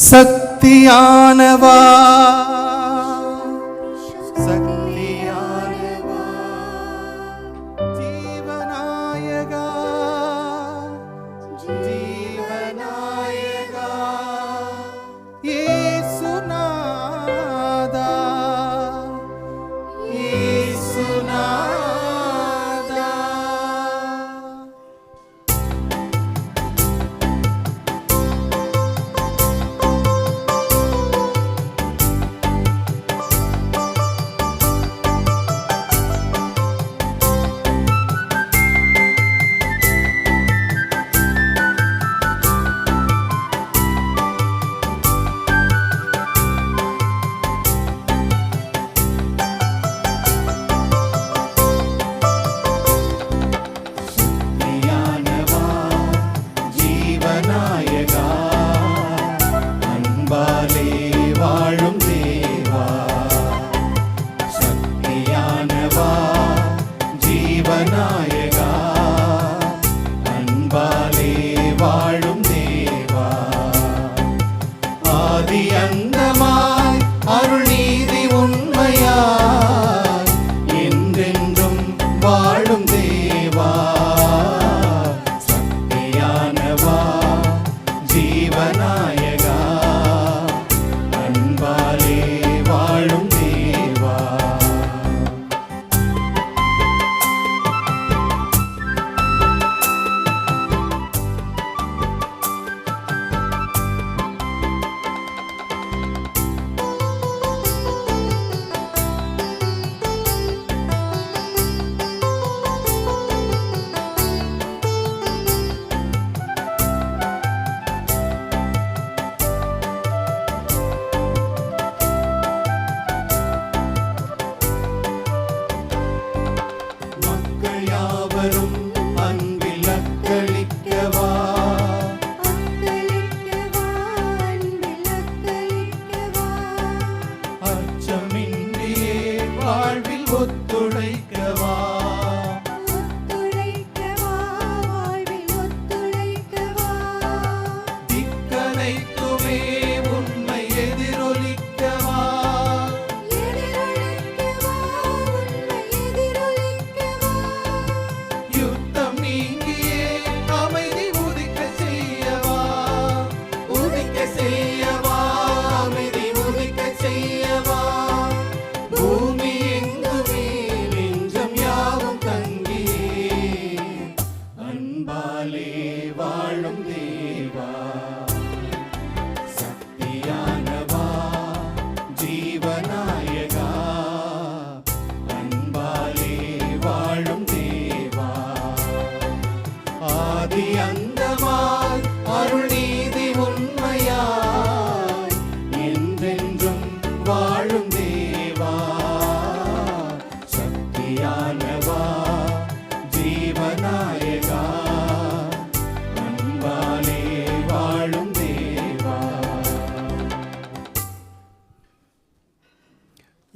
சக்தியானவா ஜீவநாயகா ஜீவநாயகா இயேசுநாதா இயேசுநாதா.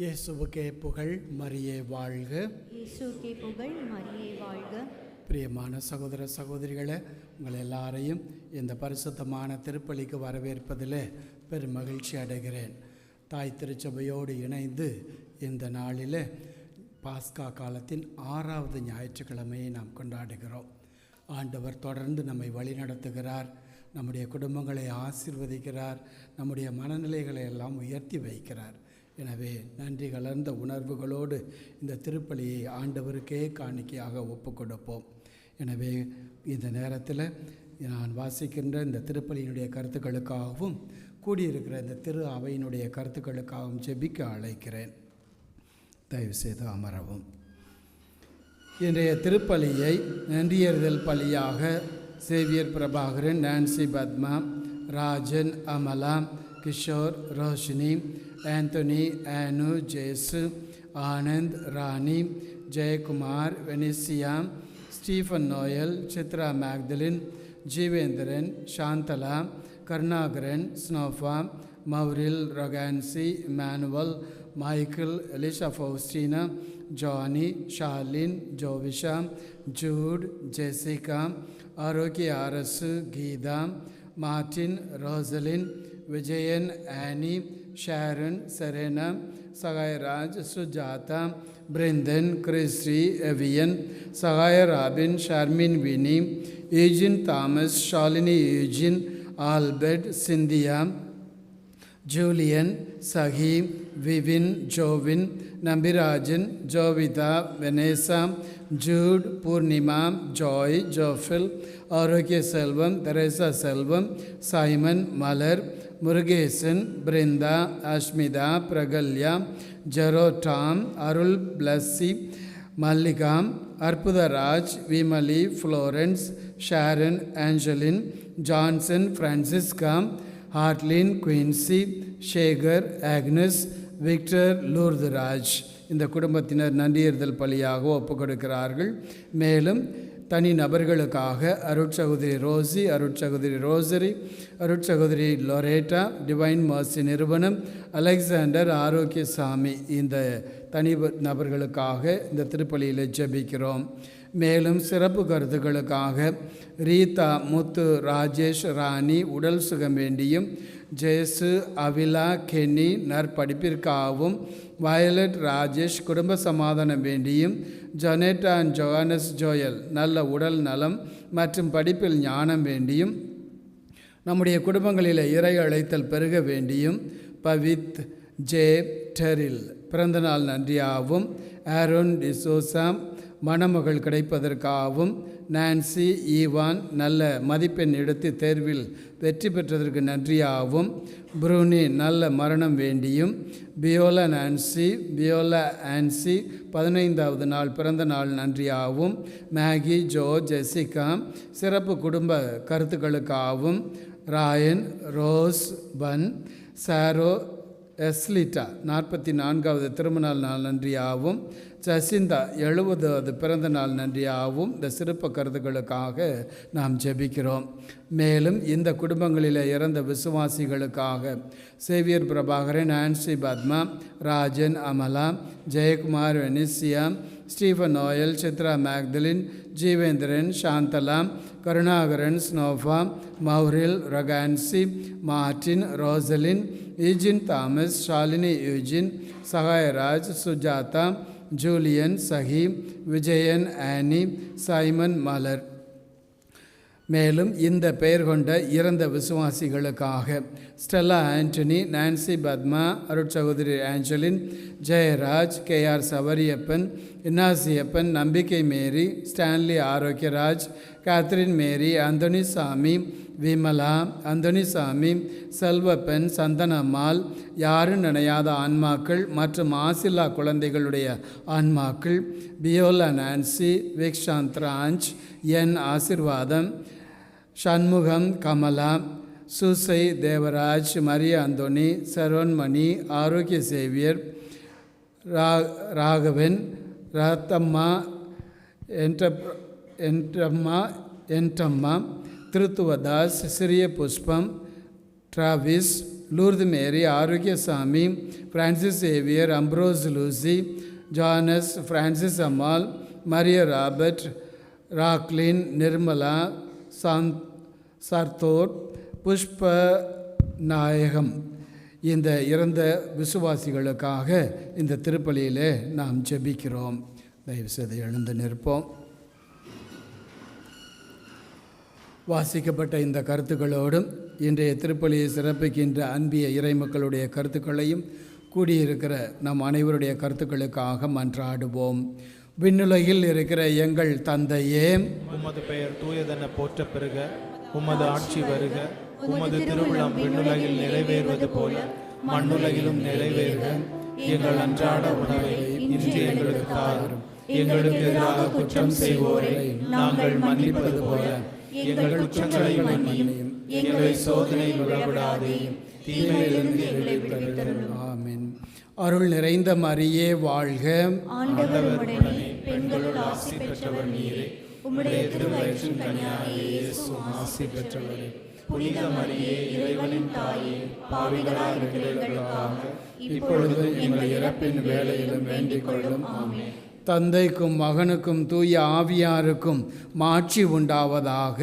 இயேசுவுக்கே புகழ், மரியே வாழ்க. இயேசுவுக்கே புகழ், மரியே வாழ்க. பிரியமான சகோதர சகோதரிகளே, உங்கள் எல்லாரையும் இந்த பரிசுத்தமான திருப்பலிக்கு வரவேற்பதில் பெரும் மகிழ்ச்சி அடைகிறேன். தாய் திருச்சபையோடு இணைந்து இந்த நாளில் பாஸ்கா காலத்தின் 6வது ஞாயிற்றுக்கிழமையை நாம் கொண்டாடுகிறோம். ஆண்டவர் தொடர்ந்து நம்மை வழிநடத்துகிறார், நம்முடைய குடும்பங்களை ஆசீர்வதிக்கிறார், நம்முடைய மனநிலைகளை எல்லாம் உயர்த்தி வைக்கிறார். எனவே நன்றி கலர்ந்த உணர்வுகளோடு இந்த திருப்பலியை ஆண்டவருக்கே காணிக்கையாக ஒப்பு கொடுப்போம். எனவே இந்த நேரத்தில் நான் வாசிக்கின்ற இந்த திருப்பலியினுடைய கருத்துக்களுக்காகவும் கூடியிருக்கிற இந்த திரு அவையினுடைய கருத்துக்களுக்காகவும் ஜெபிக்க அழைக்கிறேன். தயவுசெய்து அமரவும். இன்றைய திருப்பலியை நன்றியறிதல் பலியாக Xavier Prabhakaran, Nancy Padma, Rajan, Amala, Kishore, Roshini, Anthony, Anu, Jesu, Anand, Rani, Jayakumar, Venisia, Stephen Noel, Chitra Magdalene, Jeevendran, Shanthala, Karunakaran, Snofa, Mauril, Rohansi, Emmanuel, Michael, Elisha Faustina, Johnny, Charlene, Jovisha, Jude, Jessica, Arokkiya Arasu, Geetha, Martin, Rosaline, Vijayan, Annie, Sharon, Serena, Sahayaraj, Sujatha, Brindhan, Christy, Evian, Sahaya Robin, Sharmin, Vini, Eugene Thomas, Shalini Eugene, Albert, Cynthia, Julian, Sahi, Vivin, Jovin, Nambirajan, Jovitha, Vanessa, Jude, Purnima, Joy, Jofil, Arokkiya Selvam, Theresa Selvam, Simon, Malar, Murugesan, Brindha, Ashmitha, Prakalya, Jerodam, Arul, Blessy, Mallika, Arputharaj, Vimali, Florence, Sharon, Angeline, Johnson, Francisca, Hartlin, Quincy, Sekar, Agnes, Victor, Lourduraj. இந்த குடும்பத்தினர் நன்றியறிதல் பலியாக ஒப்புக் கொடுக்கிறார்கள். மேலும் தனி நபர்களுக்காக அருட்சகோதரி ரோசி, அருட்சகோதரி ரோசரி, அருட்சகோதரி லொரேட்டா, டிவைன் மர்சி நிறுவனம், அலெக்சாண்டர், ஆரோக்கியசாமி, இந்த தனி நபர்களுக்காக இந்த திருப்பலியில் ஜெபிக்கிறோம். மேலும் சிறப்பு கருத்துக்களுக்காக ரீதா, முத்து, ராஜேஷ், ராணி உடல் சுகம் வேண்டியும், ஜேசு, அவிலா, கென்னி நற்படிப்பிற்காகவும், வயலட், ராஜேஷ் குடும்ப சமாதானம் வேண்டியும், ஜொனேட்டா அண்ட் ஜோகானஸ் ஜோயல் நல்ல உடல் நலம் மற்றும் படிப்பில் ஞானம் வேண்டியும், நம்முடைய குடும்பங்களில் இறை அழைத்தல் பெருக வேண்டியும், பவித், ஜே, டெரில் பிறந்தநாள் நன்றியாகவும், ஆரோன் டிசோசா மணமகள் கிடைப்பதற்காகவும், நான்சி, ஈவான் நல்ல மதிப்பெண் எடுத்து தேர்வில் வெற்றி பெற்றதற்கு நன்றியாகவும், புரூனி நல்ல மரணம் வேண்டியும், பியோலா நான்சி, பியோலா ஆன்சி 15வது நாள் பிறந்த நாள் நன்றியாகவும், மேகி, ஜோ, ஜெசிகா சிறப்பு குடும்ப கருத்துக்களுக்காகவும், ராயன், ரோஸ், பன், சாரோ, எஸ்லிட்டா 44வது திருமண நாள் நன்றியாகவும், ஜசிந்தா 70வது பிறந்த நாள் நன்றியாகவும் இந்த சிறப்பு கருத்துக்களுக்காக நாம் ஜெபிக்கிறோம். மேலும் இந்த குடும்பங்களில் இறந்த விசுவாசிகளுக்காக Xavier Prabhakaran, Ansi, Padma, Rajan, Amala, Jayakumar, Venisia, Stephen Noel, Chitra Magdalene, Jeevendran, Shanthala, Karunakaran, Snofa, Mauril, Rakansi, Martin, Rosaline, Eugene Thomas, Shalini Eugene, Sahayaraj, Sujatha, Julian, Sahi, Vijayan, Annie, Simon, Malar. மேலும் இந்த பெயர் கொண்ட இறந்த விசுவாசிகளுக்காக ஸ்டெல்லா ஆண்டனி, நான்சி, பத்மா, அருட்சகோதரி Angeline, Jayaraj, KR Savariappan, Innasiappan, Nambikkai Mary, Stanley Arokkiaraj, Catherine Mary, Anthonysamy, Vimala, Anthonysamy, Selvappen, Santhanammal, யாரும் நினையாத ஆன்மாக்கள் மற்றும் ஆசில்லா குழந்தைகளுடைய ஆன்மாக்கள், பியோலா நான்சி, விக்ஷாந்த் ராஞ்ச், என் Asirvatham, Shanmugam, Kamala, Susai, Devaraj, Maria Anthony, Saronmani, Arokkiya Xavier, Raghavan, Rathamma, Entamma, Thiruthuvadas, Siriya Pushpam, Travis, Lourdu Mary, Arokkiasamy, Francis Xavier, Ambrose Lucy, Janas, Francis Ammal, Mariya Robert, Raglin, Nirmala, Sardot, Pushpa Nayagam இந்த இறந்த விசுவாசிகளுக்காக இந்த திருப்பலியிலே நாம் ஜெபிக்கிறோம். தயவுசெய்து எழுந்து நிற்போம். வாசிக்கப்பட்ட இந்த கருத்துக்களோடும் இன்றைய திருப்பலியை சிறப்பிக்கின்ற அன்பிய இறைமக்களுடைய கருத்துக்களையும் கூடியிருக்கிற நம் அனைவருடைய கருத்துக்களுக்காக மன்றாடுவோம். விண்ணுலகில் இருக்கிற எங்கள் தந்தையே, உமது பெயர் தூயதென போற்ற பெறுக, உமது ஆட்சி வருக, உமது திருவிழம் விண்ணுலகில் நிறைவேறுவது போல மண்ணுலகிலும் நிறைவேறுக. எங்கள் அன்றாட உணவை இன்று எங்களுக்கு தாரும். எங்களுக்கு எதிராக குற்றம் செய்வோரை நாங்கள் மன்னிப்பது போல எங்கள் குற்றங்களை மன்னியும். எங்களை சோதனையில் விழவிடாதேயும், தீமையிலிருந்து எங்களை விடுவித்தருளும். ஆமென். அருள் நிறைந்த மரியே வாழ்க. ஆண்டவர் உடனே பெண்களுள் ஆசி பெற்றவர் நீரே. உம்முடைய திருவயிற்றின் கனியாகிய இயேசுவும் ஆசி பெற்றவரே. புனித மரியே, இறைவனின் தாயே, பாவிகளாய் இருக்கிறவர்களுக்காக இப்பொழுது எங்கள் இறப்பின் வேளையிலும் வேண்டிக் கொள்ளும். ஆமென். தந்தைக்கும் மகனுக்கும் தூய ஆவியாருக்கும் மாட்சி உண்டாவதாக.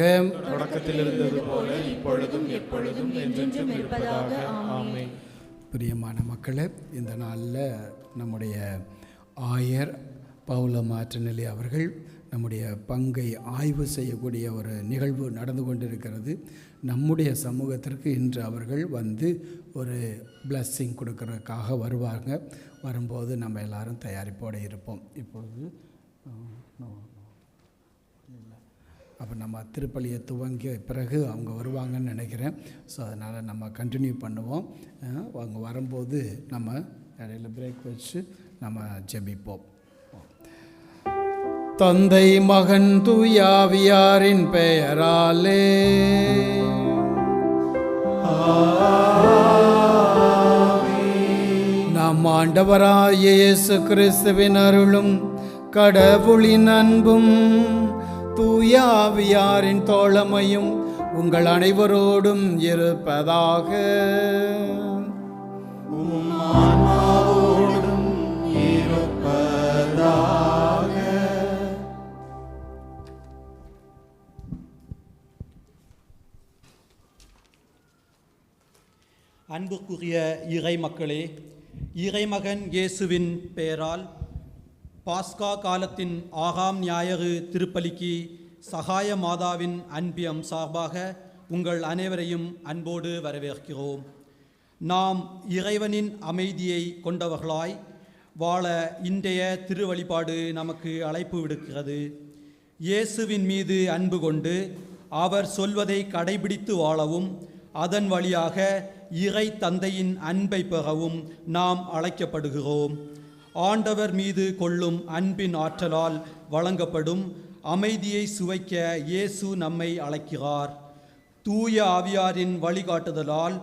தொடக்கத்தில் இருந்தது போல இப்பொழுதும் எப்பொழுதும் என்றென்றும் இருப்பதாக. ஆமென். பிரியமான மக்களே, இந்த நாளில் நம்முடைய ஆயர் பவுல மாற்றநிலை அவர்கள் நம்முடைய பங்கை ஆய்வு செய்யக்கூடிய ஒரு நிகழ்வு நடந்து கொண்டிருக்கிறது. நம்முடைய சமூகத்திற்கு இன்று அவர்கள் வந்து ஒரு பிளஸ்ஸிங் கொடுக்கறதுக்காக வருவாங்க. வரும்போது நம்ம எல்லாரும் தயாரிப்போடு இருப்போம். இப்பொழுது அப்போ நம்ம திருப்பலியை துவங்கிய பிறகு அவங்க வருவாங்கன்னு நினைக்கிறேன். ஸோ அதனால் நம்ம கண்டினியூ பண்ணுவோம். அவங்க வரும்போது நம்ம இடையில பிரேக் வச்சு நம்ம ஜெபிப்போம். தந்தை மகன் தூயாவியாரின் பெயராலே நம் ஆண்டவராய் இயேசு கிறிஸ்துவின் அருளும் கடவுளின் அன்பும் தூயாவியாரின் தோழமையும் உங்கள் அனைவரோடும் இருப்பதாக. அன்புக்குரிய இறை மக்களே, இறைமகன் இயேசுவின் பெயரால் பாஸ்கா காலத்தின் 6ஆம் ஞாயிறு திருப்பலிக்கு சகாய மாதாவின் அன்பியம் சார்பாக உங்கள் அனைவரையும் அன்போடு வரவேற்கிறோம். நாம் இறைவனின் அமைதியை கொண்டவர்களாய் வாழ இன்றைய திருவழிபாடு நமக்கு அழைப்பு விடுக்கிறது. இயேசுவின் மீது அன்பு கொண்டு அவர் சொல்வதை கடைபிடித்து வாழவும் அதன் வழியாக இறை தந்தையின் அன்பை பெறவும் நாம் அழைக்கப்படுகிறோம். ஆண்டவர் மீது கொள்ளும் அன்பின் ஆற்றலால் வழங்கப்படும் அமைதியை சுவைக்க இயேசு நம்மை அழைக்கிறார். தூய ஆவியாரின் வழிகாட்டுதலால்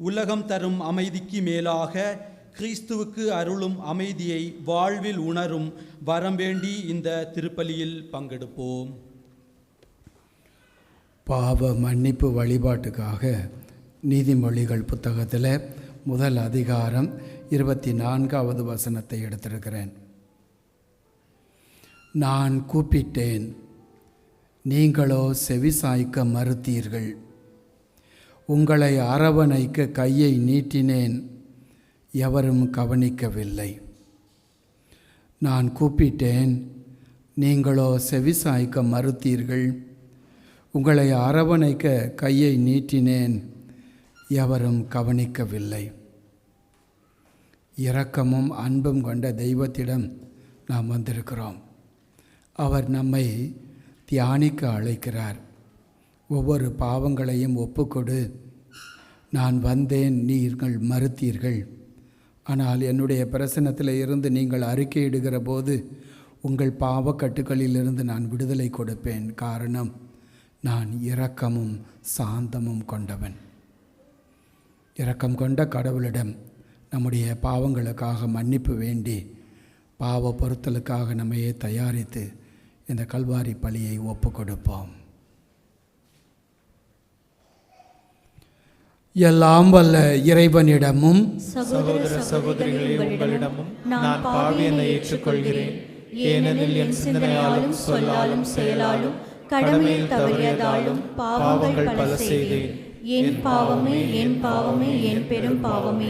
உலகம் தரும் அமைதிக்கு மேலாக கிறிஸ்துவுக்கு அருளும் அமைதியை வாழ்வில் உணரும் வரம் வேண்டி இந்த திருப்பலியில் பங்கெடுப்போம். பாவ மன்னிப்பு வழிபாட்டுக்காக நீதிமொழிகள் புத்தகத்தில் முதல் அதிகாரம் 24வது வசனத்தை எடுத்திருக்கிறேன். நான் கூப்பிட்டேன், நீங்களோ செவிசாய்க்க மறுத்தீர்கள். உங்களை அரவணைக்க கையை நீட்டினேன், எவரும் கவனிக்கவில்லை. நான் கூப்பிட்டேன், நீங்களோ செவிசாய்க்க மறுத்தீர்கள். உங்களை அரவணைக்க கையை நீட்டினேன், எவரும் கவனிக்கவில்லை. இரக்கமும் அன்பும் கொண்ட தெய்வத்திடம் நாம் வந்திருக்கிறோம். அவர் நம்மை தியானிக்க அழைக்கிறார். ஒவ்வொரு பாவங்களையும் ஒப்புக்கொடு. நான் வந்தேன், நீங்கள் மறுத்தீர்கள். ஆனால் என்னுடைய பிரசன்னத்தில் இருந்து நீங்கள் அறிக்கையிடுகிற போது உங்கள் பாவக்கட்டுகளிலிருந்து நான் விடுதலை கொடுப்பேன். காரணம், நான் இரக்கமும் சாந்தமும் கொண்டவன். இரக்கம் கொண்ட கடவுளிடம் நம்முடைய பாவங்களுக்காக மன்னிப்பு வேண்டி பாவ பொருத்தலுக்காக நம்மையே தயாரித்து இந்த கல்வாரி பலியை ஒப்பு கொடுப்போம். எல்லாம் வல்ல இறைவனிடமும் சகோதர சகோதரிகளே, உங்களிடமும் நான் பாவியனை ஏற்றுக்கொள்கிறேன். ஏனெனில் என் சிந்தனையாலும் சொல்லாலும் செயலாலும் கடமையில் தவறியதாலும் பாவங்கள் பல செய்தேன். என் பாவமே, என் பாவமே, என் பெரும் பாவமே.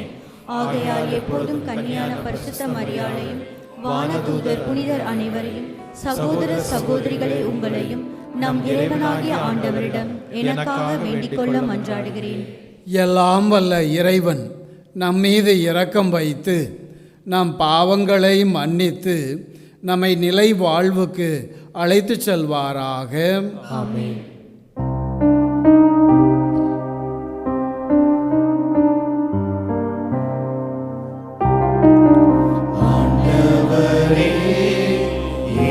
ஆகையால் எப்போதும் கன்னியான பரிசுத்த மரியாதையும் வானதூதர் புனிதர் அனைவரையும் சகோதர சகோதரிகளை உங்களையும் நம் இறைவனாகிய ஆண்டவரிடம் எனக்காக வேண்டிக் கொள்ள மன்றாடுகிறேன். எல்லாம் வல்ல இறைவன் நம் மீது இரக்கம் வைத்து நம் பாவங்களை மன்னித்து நம்மை நிலை வாழ்வுக்கு அழைத்து செல்வாராக. ஆமென்.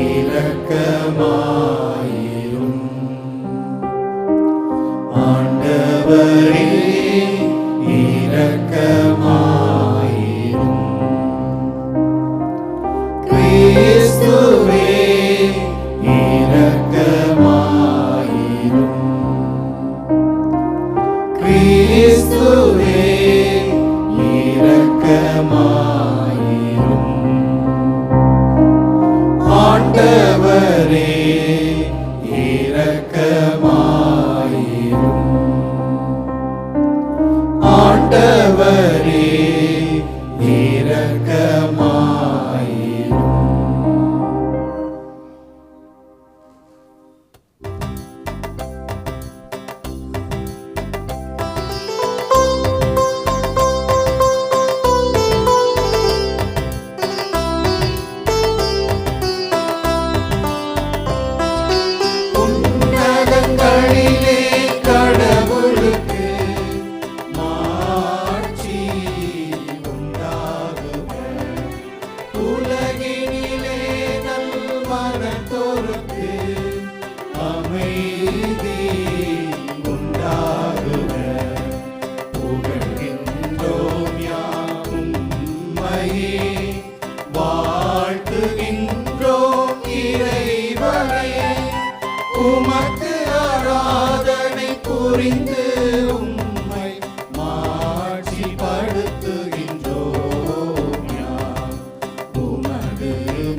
இரக்கமாயிரும். ஆண்டவரே இரக்கமாயிரும். உன்னதங்களிலே கடவுளுக்கு மாட்சி உண்டாகுக. உலகினிலே நல்மனத்தோருக்கு அமைதி உண்டாகுக. புகழ்கின்றோம் யாம் உம்மையே, வாழ்த்துகின்றோம் இறைவனே. உமக்கு ஆராதனை புரிந்து உம்மை மாட்சிப்படுத்துகின்றோம் யாம். உமது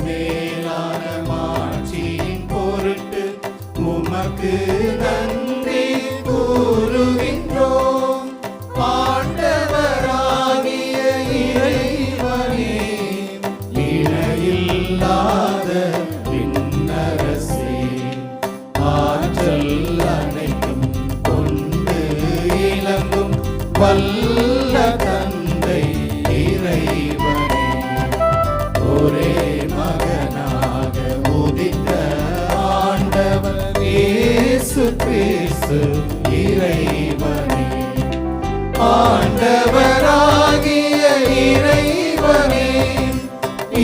மேலான மாட்சியின் பொருட்டு உமக்கு நன்றி கூறுகின்றோம். ஆண்டவராகிய இறைவனே, இணையில்லாத விண்ணரசே, ஆற்றல் அனைத்தும் கொண்டு இலங்கும் வல்ல தந்தை இறைவனே, ஒரே மகனாக உதித்த ஆண்டவர் இயேசு கிறிஸ்து இறைவனே, ஆண்டவராகிய இறைவனே,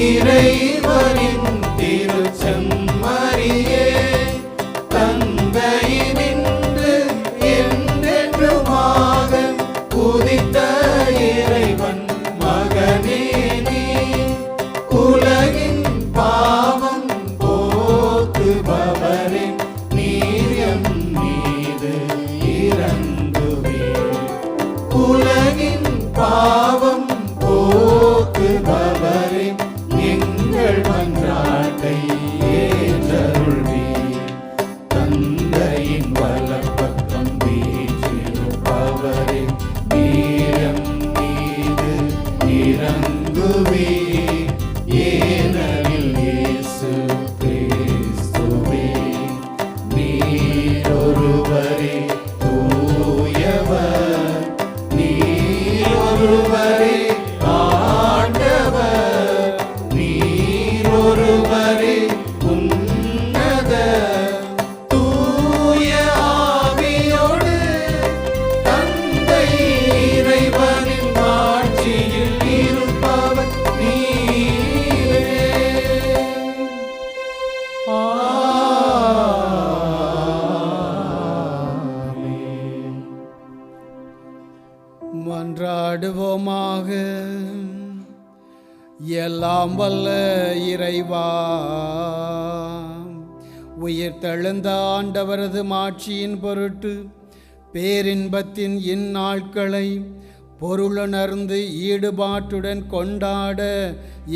இறைவனின் திருச்செம்மறியே, தந்தையினின்று என்றென்றுமாக உதித்த இறைவன் மகனே நீ, உலகின் பாவம் போக்குபவரே, நீர் எம் மீது இரங்குவீர். உலகின் பாவம் போக்குபவரே, எங்கள் மன்றாட்டை ஏற்றருள்வீர். தந்தையின் வலப்பக்கம் வீற்றிருப்பவரே, நீர் எம் மீது இரங்குவீர். ஏனெனில் இயேசு கிறிஸ்துவே, நீர் ஒருவரே தூயவர், நீர் ஒருவரே ஆண்டவர், நீர் ஒருவரே உன்னத தூய ஆவியோடு தந்தை இறைவனின் ஆட்சியில் இருப்பவர் நீரே. ஆமென். மன்றாடுவோமாக. எல்லாம் வல்ல இறைவா, உயிர் தெழுந்த ஆண்டவரது மாட்சியின் பொருட்டு பேரின்பத்தின் இந்நாட்களை பொருளுணர்ந்து ஈடுபாட்டுடன் கொண்டாட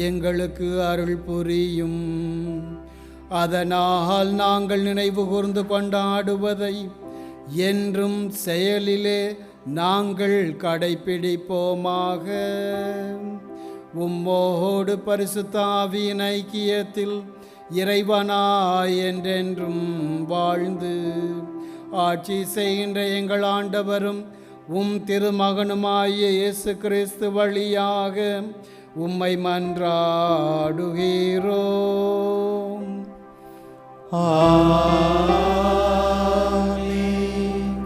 எங்களுக்கு அருள் புரியும். அதனால் நாங்கள் நினைவு கூர்ந்து கொண்டாடுவதை என்றும் செயலிலே நாங்கள் கடைப்பிடிப்போமாக. உம்மோடு பரிசுத்த ஆவியின் ஐக்கியத்தில் இறைவனாய் என்றென்றும் வாழ்ந்து ஆட்சி செய்கின்ற எங்கள் ஆண்டவரும் உம் திருமகனுமாகிய இயேசு கிறிஸ்து வழியாக உம்மை மன்றாடுகிறோம்.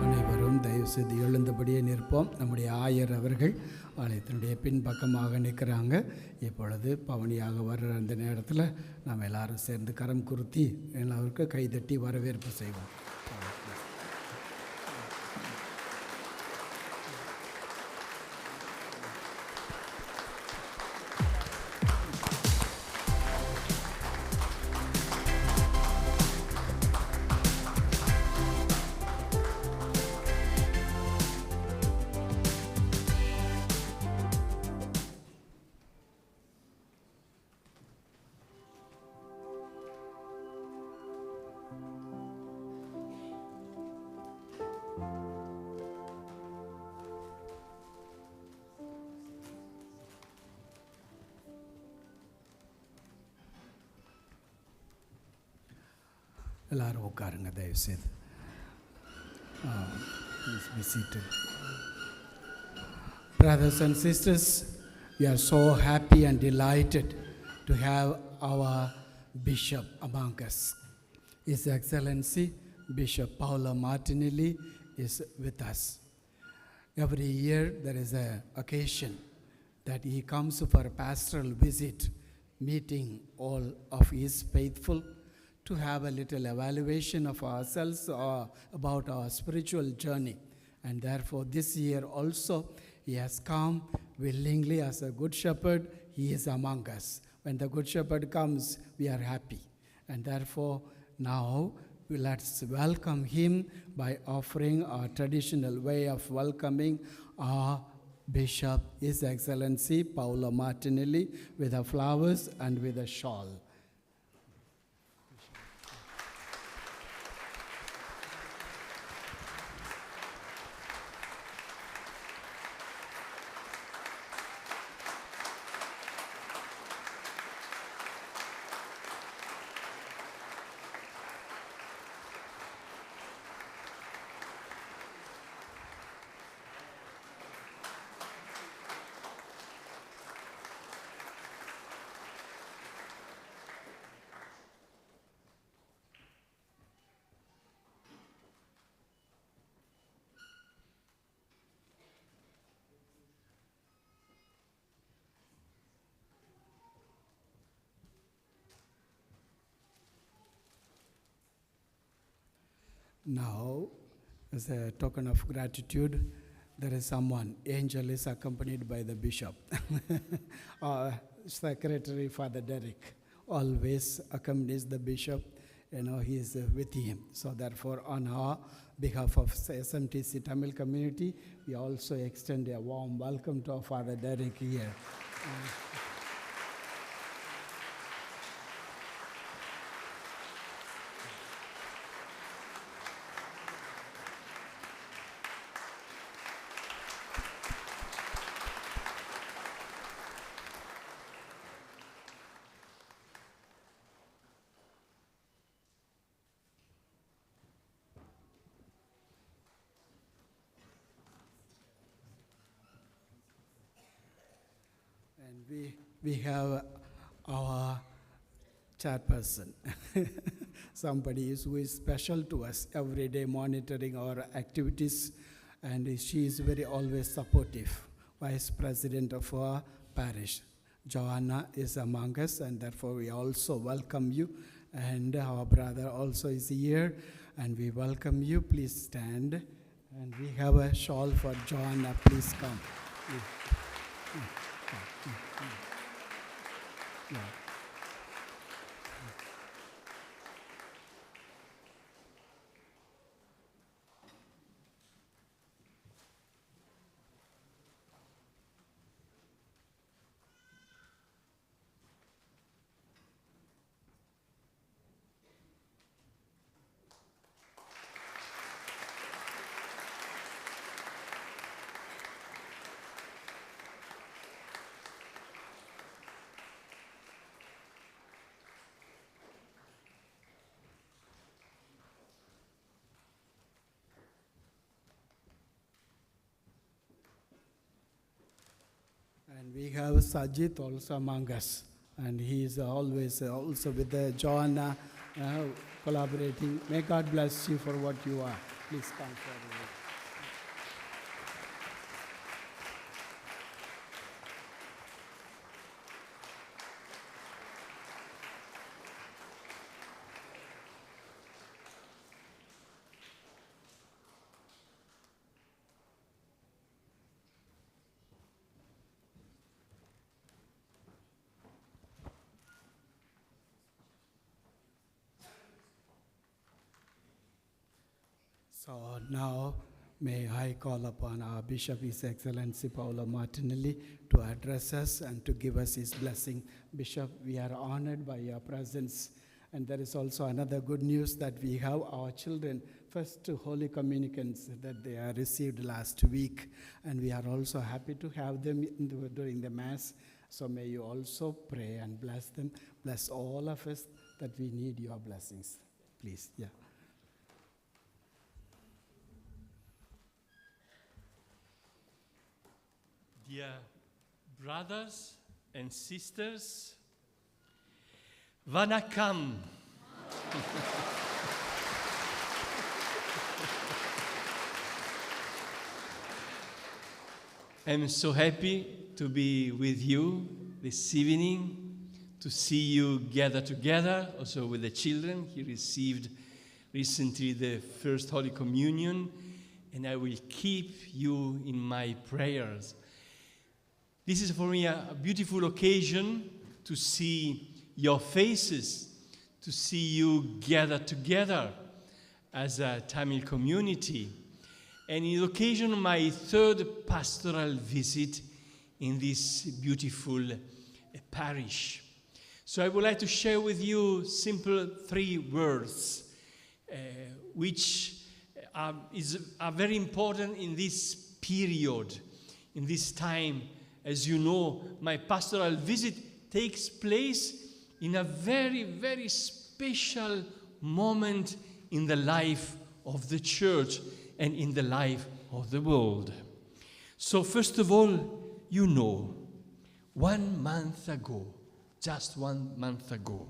அனைவரும் தயவு செய்து எழுந்தபடியே நிற்போம். நம்முடைய ஆயர் அவர்கள் ஆலயத்தினுடைய பின்பக்கமாக நிற்கிறாங்க. இப்பொழுது பவனியாக வர்ற அந்த நேரத்தில் நாம் எல்லாரும் சேர்ந்து கரம் குருத்தி எல்லாருக்கும் கைதட்டி வரவேற்பு செய்வோம். எல்லாரும் உட்காருங்க தயவுசெய்து. Please be seated. Brothers and sisters, we are so happy and delighted to have our bishop among us. His Excellency Bishop Paolo Martinelli is with us. Every year there is an occasion that he comes for a pastoral visit, meeting all of his faithful to have a little evaluation of ourselves or about our spiritual journey. And therefore this year also he has come willingly as a good shepherd. He is among us. When the good shepherd comes, we are happy. And therefore now let's welcome him by offering our traditional way of welcoming our Bishop, His Excellency Paolo Martinelli, with the flowers and with a shawl. Now, as a token of gratitude, there is someone. Angel is accompanied by the bishop. Our secretary, Father Derek, always accompanies the bishop. He is with him. So therefore, on our behalf of SMTC Tamil community, we also extend a warm welcome to our Father Derek here. And we have our chairperson, somebody who is special to us, every day monitoring our activities, and she is very always supportive, Vice President of our parish. Joanna is among us, and therefore we also welcome you. And our brother also is here, and we welcome you. Please stand. And we have a shawl for Joanna. Please come. Yeah. And we have Sajid also among us, and he is always also with Joanna collaborating. May God bless you for what you are. Please come forward. So now may I call upon our Bishop, His Excellency Paolo Martinelli, to address us and to give us his blessing. Bishop, we are honored by your presence. And there is also another good news that we have our children, first Holy Communicants that they are received last week. And we are also happy to have them during the Mass. So may you also pray and bless them. Bless all of us that we need your blessings. please. Yeah. Dear brothers and sisters, Vanakkam. I'm so happy to be with you this evening, to see you gather together, also with the children. He received recently the first Holy Communion, and I will keep you in my prayers. This is for me a beautiful occasion to see your faces, to see you gather together as a Tamil community. And in occasion of my third pastoral visit in this beautiful parish. So I would like to share with you simple 3 words, which are very important in this period, in this time. As you know, my pastoral visit takes place in a very, very special moment in the life of the church and in the life of the world. So first of all, you know, 1 month ago, just 1 month ago,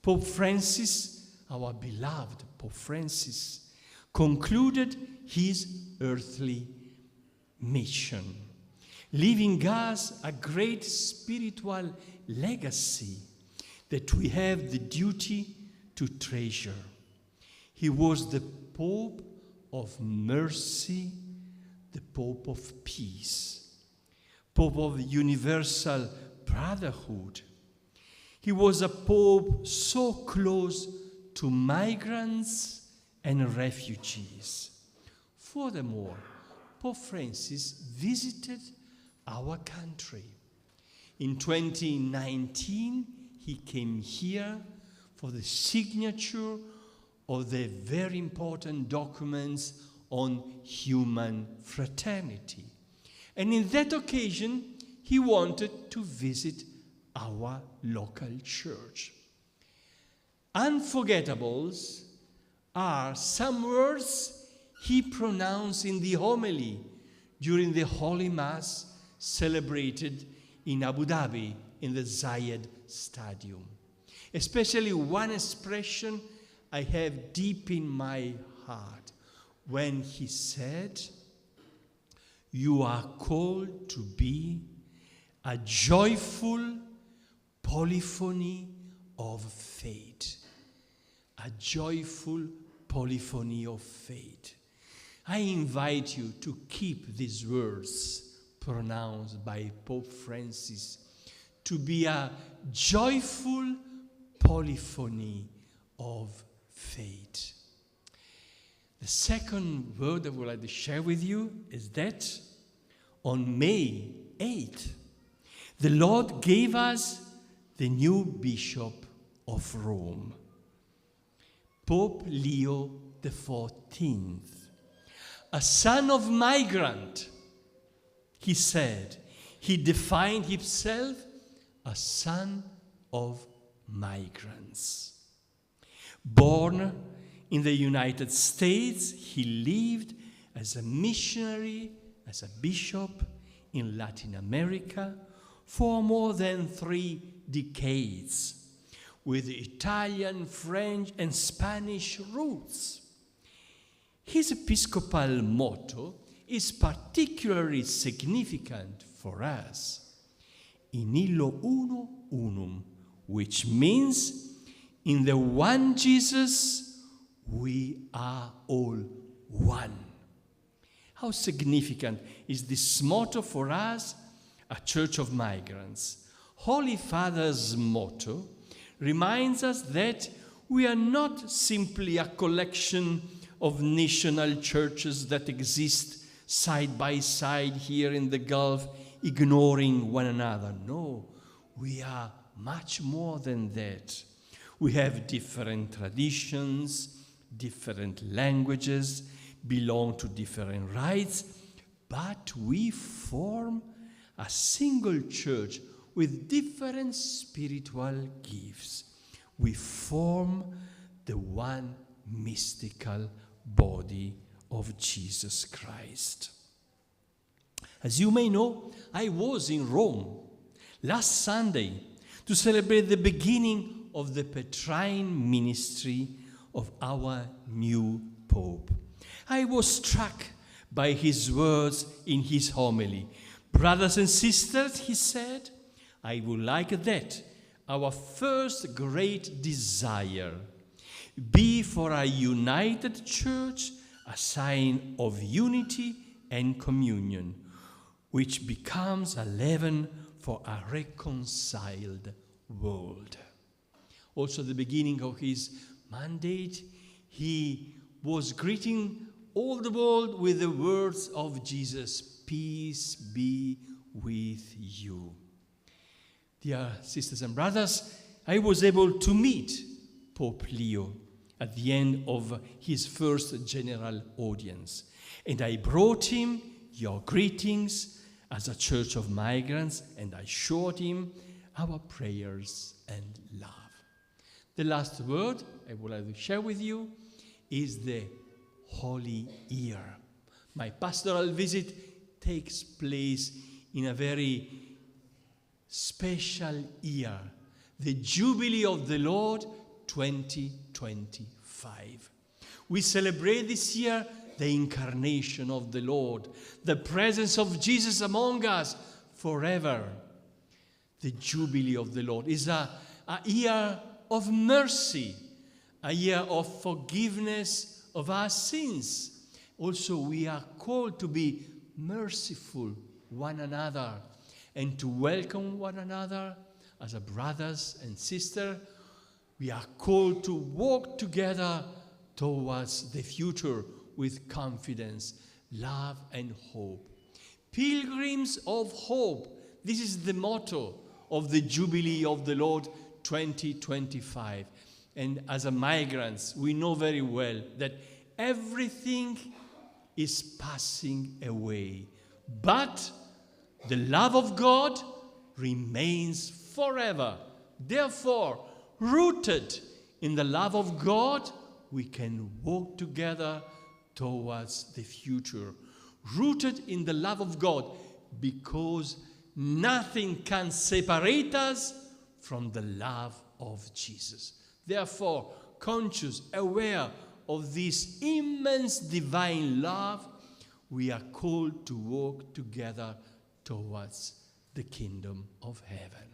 Pope Francis, our beloved Pope Francis, concluded his earthly mission, leaving us a great spiritual legacy that we have the duty to treasure. He was the Pope of mercy, the Pope of peace, Pope of universal brotherhood. He was a Pope so close to migrants and refugees. Furthermore, Pope Francis visited our country. In 2019, he came here for the signature of the very important documents on human fraternity. And in that occasion, he wanted to visit our local church. Unforgettables are some words he pronounced in the homily during the Holy Mass celebrated in Abu Dhabi in the Zayed Stadium. Especially one expression I have deep in my heart when he said, "You are called to be a joyful polyphony of faith." A joyful polyphony of faith. I invite you to keep these words pronounced by Pope Francis, to be a joyful polyphony of faith. The second word I would like to share with you is that on May 8th, the Lord gave us the new Bishop of Rome, Pope Leo XIV, a son of migrant. He said, he defined himself a son of migrants. Born in the United States, he lived as a missionary, as a bishop in Latin America for more than 3 decades, with Italian, French, and Spanish roots. His episcopal motto is particularly significant for us, in illo uno unum, which means in the one Jesus we are all one. How significant is this motto for us, a church of migrants? Holy Father's motto reminds us that we are not simply a collection of national churches that exist side by side here in the Gulf, ignoring one another. No, we are much more than that. We have different traditions, different languages, belong to different rites, but we form a single church with different spiritual gifts. We form the one mystical body of Jesus Christ. As you may know, I was in Rome last Sunday to celebrate the beginning of the Petrine ministry of our new Pope. I was struck by his words in his homily. Brothers and sisters, he said, I would like that our first great desire be for a united church, a sign of unity and communion, which becomes a leaven for a reconciled world. Also, at the beginning of his mandate, he was greeting all the world with the words of Jesus, peace be with you. Dear sisters and brothers, I was able to meet Pope Leo at the end of his first general audience, and I brought him your greetings as a church of migrants, and I showed him our prayers and love. The last word I would like to share with you is the Holy Year. My pastoral visit takes place in a very special year, the Jubilee of the Lord 2025. We celebrate this year the incarnation of the Lord, the presence of Jesus among us forever. The Jubilee of the Lord is a year of mercy, a year of forgiveness of our sins. Also, we are called to be merciful one another and to welcome one another as a brothers and sisters. We are called to walk together towards the future with confidence, love, and hope. Pilgrims of hope. This is the motto of the Jubilee of the Lord 2025. And as a migrants, we know very well that everything is passing away. But the love of God remains forever. Therefore, rooted in the love of God, we can walk together towards the future. Rooted in the love of God, because nothing can separate us from the love of Jesus. Therefore, conscious, aware of this immense divine love, we are called to walk together towards the kingdom of heaven.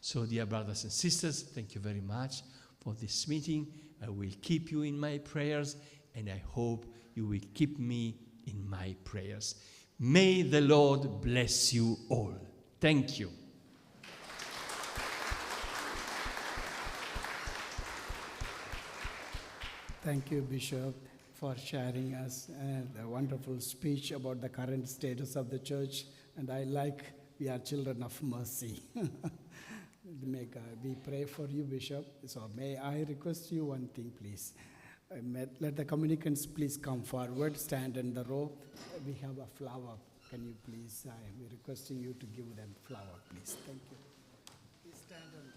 So, dear brothers and sisters, thank you very much for this meeting. I will keep you in my prayers, and I hope you will keep me in my prayers. May the Lord bless you all. Thank you. Thank you, Bishop, for sharing us a wonderful speech about the current status of the church. And I like we are children of mercy. May God, we pray for you, Bishop. So may I request you one thing, please. Let the communicants please come forward, stand in the row. We have a flower. Can you please, I am requesting you to give them flower, please. Thank you. Please stand and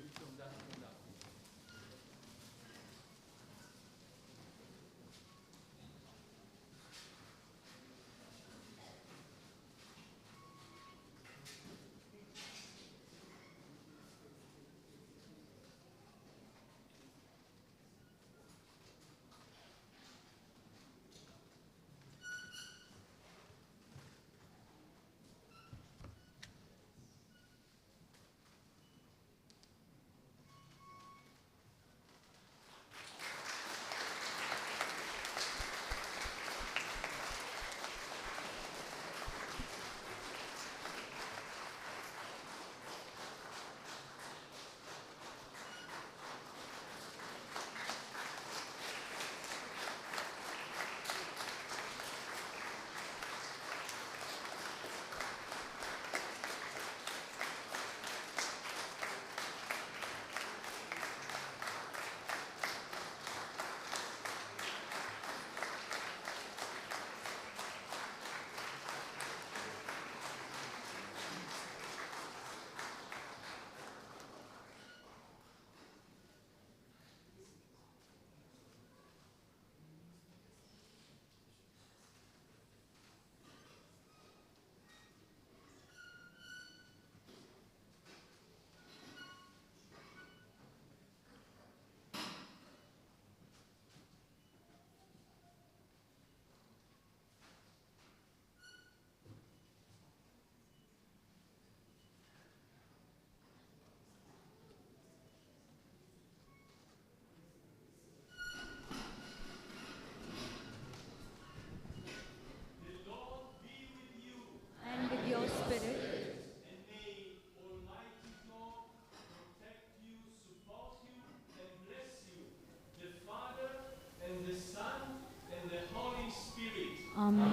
ஆமென்.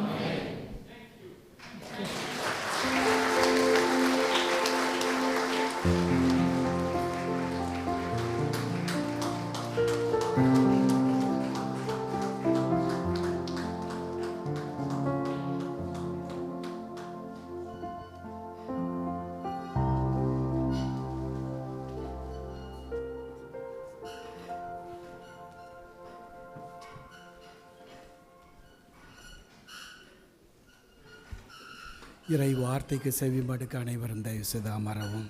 இறை வார்த்தைக்கு செவிமடுக்க அனைவரும் தயவு செய்து அமரவும்.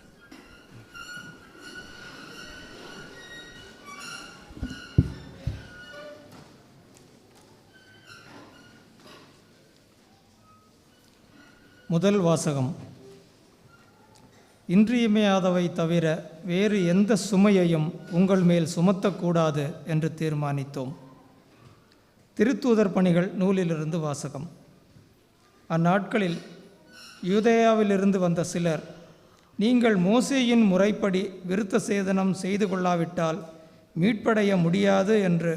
முதல் வாசகம். இன்றியமையாதவை தவிர வேறு எந்த சுமையையும் உங்கள் மேல் சுமத்தக்கூடாது என்று தீர்மானித்தோம். திருத்தூதர் பணிகள் நூலிலிருந்து வாசகம். அந்நாட்களில் யூதேயாவிலிருந்து வந்த சிலர், நீங்கள் மோசேயின் முறைப்படி விருத்த சேதனம் செய்து கொள்ளாவிட்டால் மீட்படைய முடியாது என்று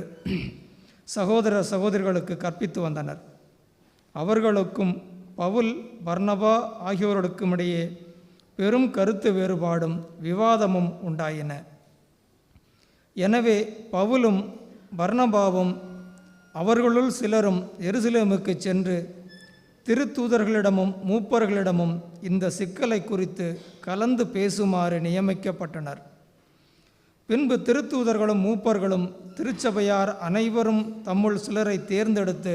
சகோதர சகோதரிகளுக்கு கற்பித்து வந்தனர். அவர்களுக்கும் பவுல், பர்னபா ஆகியோருக்குமிடையே பெரும் கருத்து வேறுபாடும் விவாதமும் உண்டாயின. எனவே பவுலும் பர்னபாவும் அவர்களுள் சிலரும் எருசலேமுக்கு சென்று திருத்தூதர்களிடமும் மூப்பர்களிடமும் இந்த சிக்கலை குறித்து கலந்து பேசுமாறு நியமிக்கப்பட்டனர். பின்பு திருத்தூதர்களும் மூப்பர்களும் திருச்சபையார் அனைவரும் தம்முள் சிலரை தேர்ந்தெடுத்து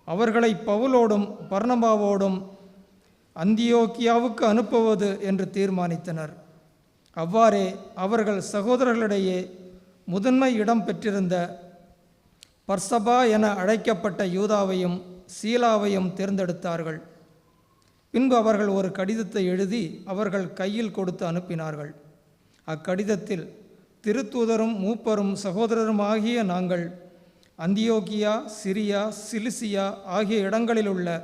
அவர்களை பவுலோடும் பர்னபாவோடும் அந்தியோக்கியாவுக்கு அனுப்புவது என்று தீர்மானித்தனர். அவ்வாறே அவர்கள் சகோதரர்களிடையே முதன்மை இடம் பெற்றிருந்த பர்சபா என அழைக்கப்பட்ட யூதாவையும் சீலாவையும் தேர்ந்தெடுத்தார்கள். பின்பு அவர்கள் ஒரு கடிதத்தை எழுதி அவர்கள் கையில் கொடுத்து அனுப்பினார்கள். அக்கடிதத்தில், திருத்தூதரும் மூப்பரும் சகோதரருமாகிய நாங்கள் அந்தியோக்கியா, சிரியா, சிலிசியா ஆகிய இடங்களில் உள்ள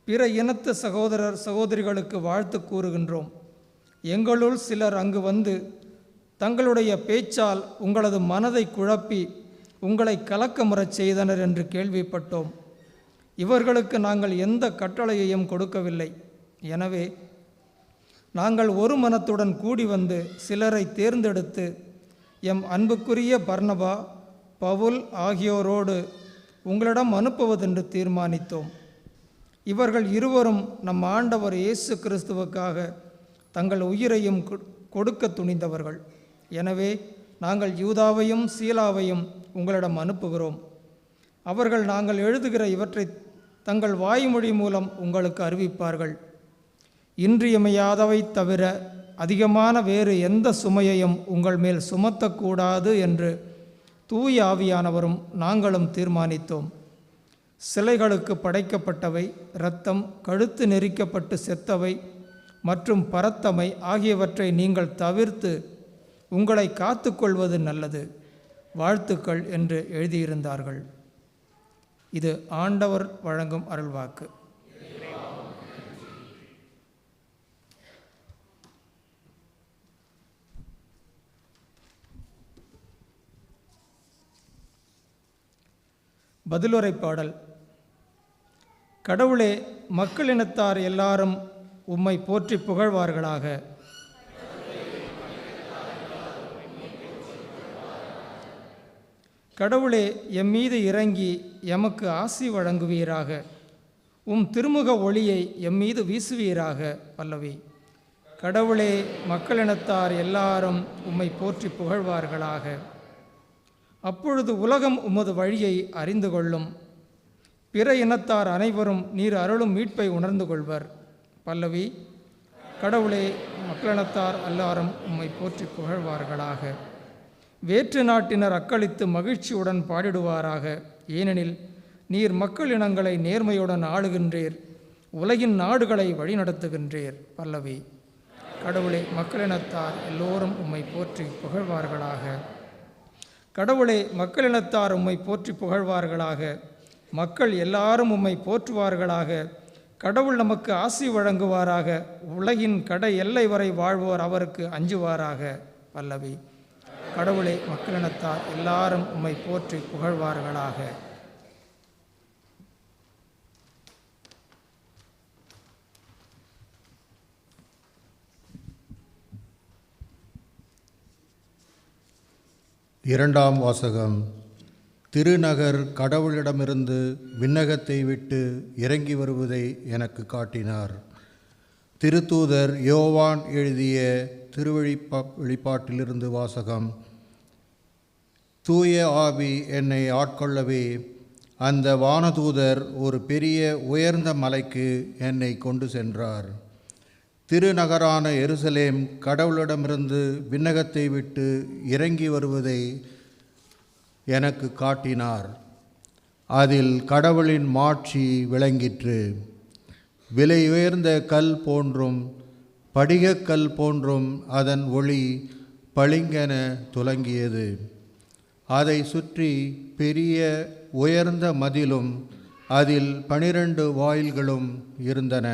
பிற இனத்து சகோதரர் சகோதரிகளுக்கு வாழ்த்து கூறுகின்றோம். எங்களுள் சிலர் அங்கு வந்து தங்களுடைய பேச்சால் உங்களது மனதை குழப்பி உங்களை கலக்கமுறச் செய்தனர் என்று கேள்விப்பட்டோம். இவர்களுக்கு நாங்கள் எந்த கட்டளையையும் கொடுக்கவில்லை. எனவே நாங்கள் ஒரு மனத்துடன் கூடி வந்து சிலரை தேர்ந்தெடுத்து எம் அன்புக்குரிய பர்னபா, பவுல் ஆகியோரோடு உங்களிடம் அனுப்புவதென்று தீர்மானித்தோம். இவர்கள் இருவரும் நம் ஆண்டவர் இயேசு கிறிஸ்துவுக்காக தங்கள் உயிரையும் கொடுக்க துணிந்தவர்கள். எனவே நாங்கள் யூதாவையும் சீலாவையும் உங்களிடம் அனுப்புகிறோம். அவர்கள் நாங்கள் எழுதுகிற இவற்றை தங்கள் வாய்மொழி மூலம் உங்களுக்கு அறிவிப்பார்கள். இன்றியமையாதவை தவிர அதிகமான வேறு எந்த சுமையையும் உங்கள் மேல் சுமத்தக்கூடாது என்று தூய ஆவியானவரும் நாங்களும் தீர்மானித்தோம். சிலைகளுக்கு படைக்கப்பட்டவை, இரத்தம், கழுத்து நெரிக்கப்பட்டு செத்தவை மற்றும் பரத்தமை ஆகியவற்றை நீங்கள் தவிர்த்து உங்களை காத்துக்கொள்வது நல்லது. வாழ்த்துக்கள் என்று எழுதியிருந்தார்கள். இது ஆண்டவர் வழங்கும் அருள்வாக்கு. பதிலுரை பாடல். கடவுளே, மக்களினத்தார் எல்லாரும் உம்மை போற்றி புகழ்வார்களாக. கடவுளே, எம்மீது இறங்கி எமக்கு ஆசி வழங்குவீராக. உம் திருமுக ஒளியை எம்மீது வீசுவீராக. பல்லவி. கடவுளே, மக்களினத்தார் எல்லாரும் உம்மை போற்றி புகழ்வார்களாக. அப்பொழுது உலகம் உமது வழியை அறிந்து கொள்ளும். பிற இனத்தார் அனைவரும் நீர் அருளும் மீட்பை உணர்ந்து கொள்வர். பல்லவி. கடவுளே, மக்களினத்தார் எல்லாரும் உம்மை போற்றி புகழ்வார்களாக. வேற்று நாட்டினர் அக்களித்து மகிழ்ச்சியுடன் பாடிடுவாராக. ஏனெனில் நீர் மக்களினங்களை நேர்மையுடன் ஆளுகின்றீர், உலகின் நாடுகளை வழிநடத்துகின்றீர். பல்லவி. கடவுளே, மக்களினத்தார் எல்லோரும் உம்மை போற்றி புகழ்வார்களாக. கடவுளே, மக்களினத்தார் உம்மை போற்றி புகழ்வார்களாக. மக்கள் எல்லாரும் உம்மை போற்றுவார்களாக. கடவுள் நமக்கு ஆசி வழங்குவாராக. உலகின் கடை எல்லை வரை வாழ்வோர் அவருக்கு அஞ்சுவாராக. பல்லவி. கடவுளே, மக்களினத்தார் எல்லாரும் உம்மை போற்றி புகழ்வார்களாக. இரண்டாம் வாசகம். திருநகர் கடவுளிடமிருந்து விண்ணகத்தை விட்டு இறங்கி வருவதை எனக்கு காட்டினார். திருத்தூதர் யோவான் எழுதிய வெளிப்பாட்டிலிருந்து வாசகம். தூய ஆவி என்னை ஆட்கொள்ளவே அந்த வானதூதர் ஒரு பெரிய உயர்ந்த மலைக்கு என்னை கொண்டு சென்றார். திருநகரான எருசலேம் கடவுளிடமிருந்து விண்ணகத்தை விட்டு இறங்கி வருவதை எனக்கு காட்டினார். அதில் கடவுளின் மாட்சி விளங்கிற்று. விலை உயர்ந்த கல் போன்றும் படிகக்கல் போன்றும் அதன் ஒளி பளிங்கென துலங்கியது. அதை சுற்றி பெரிய உயர்ந்த மதிலும் அதில் 12 வாயில்களும் இருந்தன.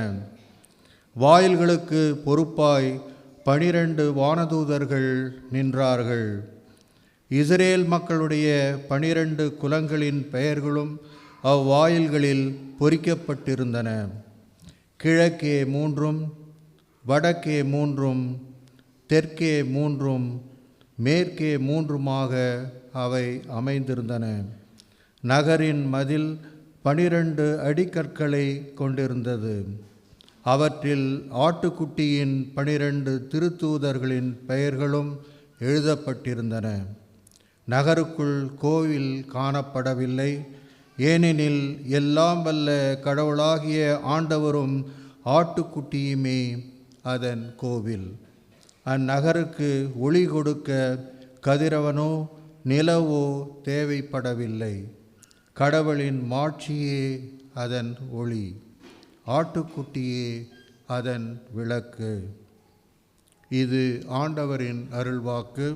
வாயில்களுக்கு பொறுப்பாய் 12 வானதூதர்கள் நின்றார்கள். இஸ்ரேல் மக்களுடைய 12 குலங்களின் பெயர்களும் அவ்வாயில்களில் பொறிக்கப்பட்டிருந்தன. கிழக்கே 3, வடக்கே 3, தெற்கே 3, மேற்கே 3மாக அவை அமைந்திருந்தன. நகரின் மதில் 12 அடிக்கற்களை கொண்டிருந்தது. அவற்றில் ஆட்டுக்குட்டியின் 12 திருத்தூதர்களின் பெயர்களும் எழுதப்பட்டிருந்தன. நகருக்குள் கோவில் காணப்படவில்லை, ஏனெனில் எல்லாம் வல்ல கடவுளாகிய ஆண்டவரும் ஆட்டுக்குட்டியுமே அதன் கோவில். அந்நகருக்கு ஒளி கொடுக்க கதிரவனோ நிலவோ தேவைப்படவில்லை. கடவுளின் மாட்சியே அதன் ஒளி, ஆட்டுக்குட்டியே அதன் விளக்கு. இது ஆண்டவரின் அருள்வாக்கு.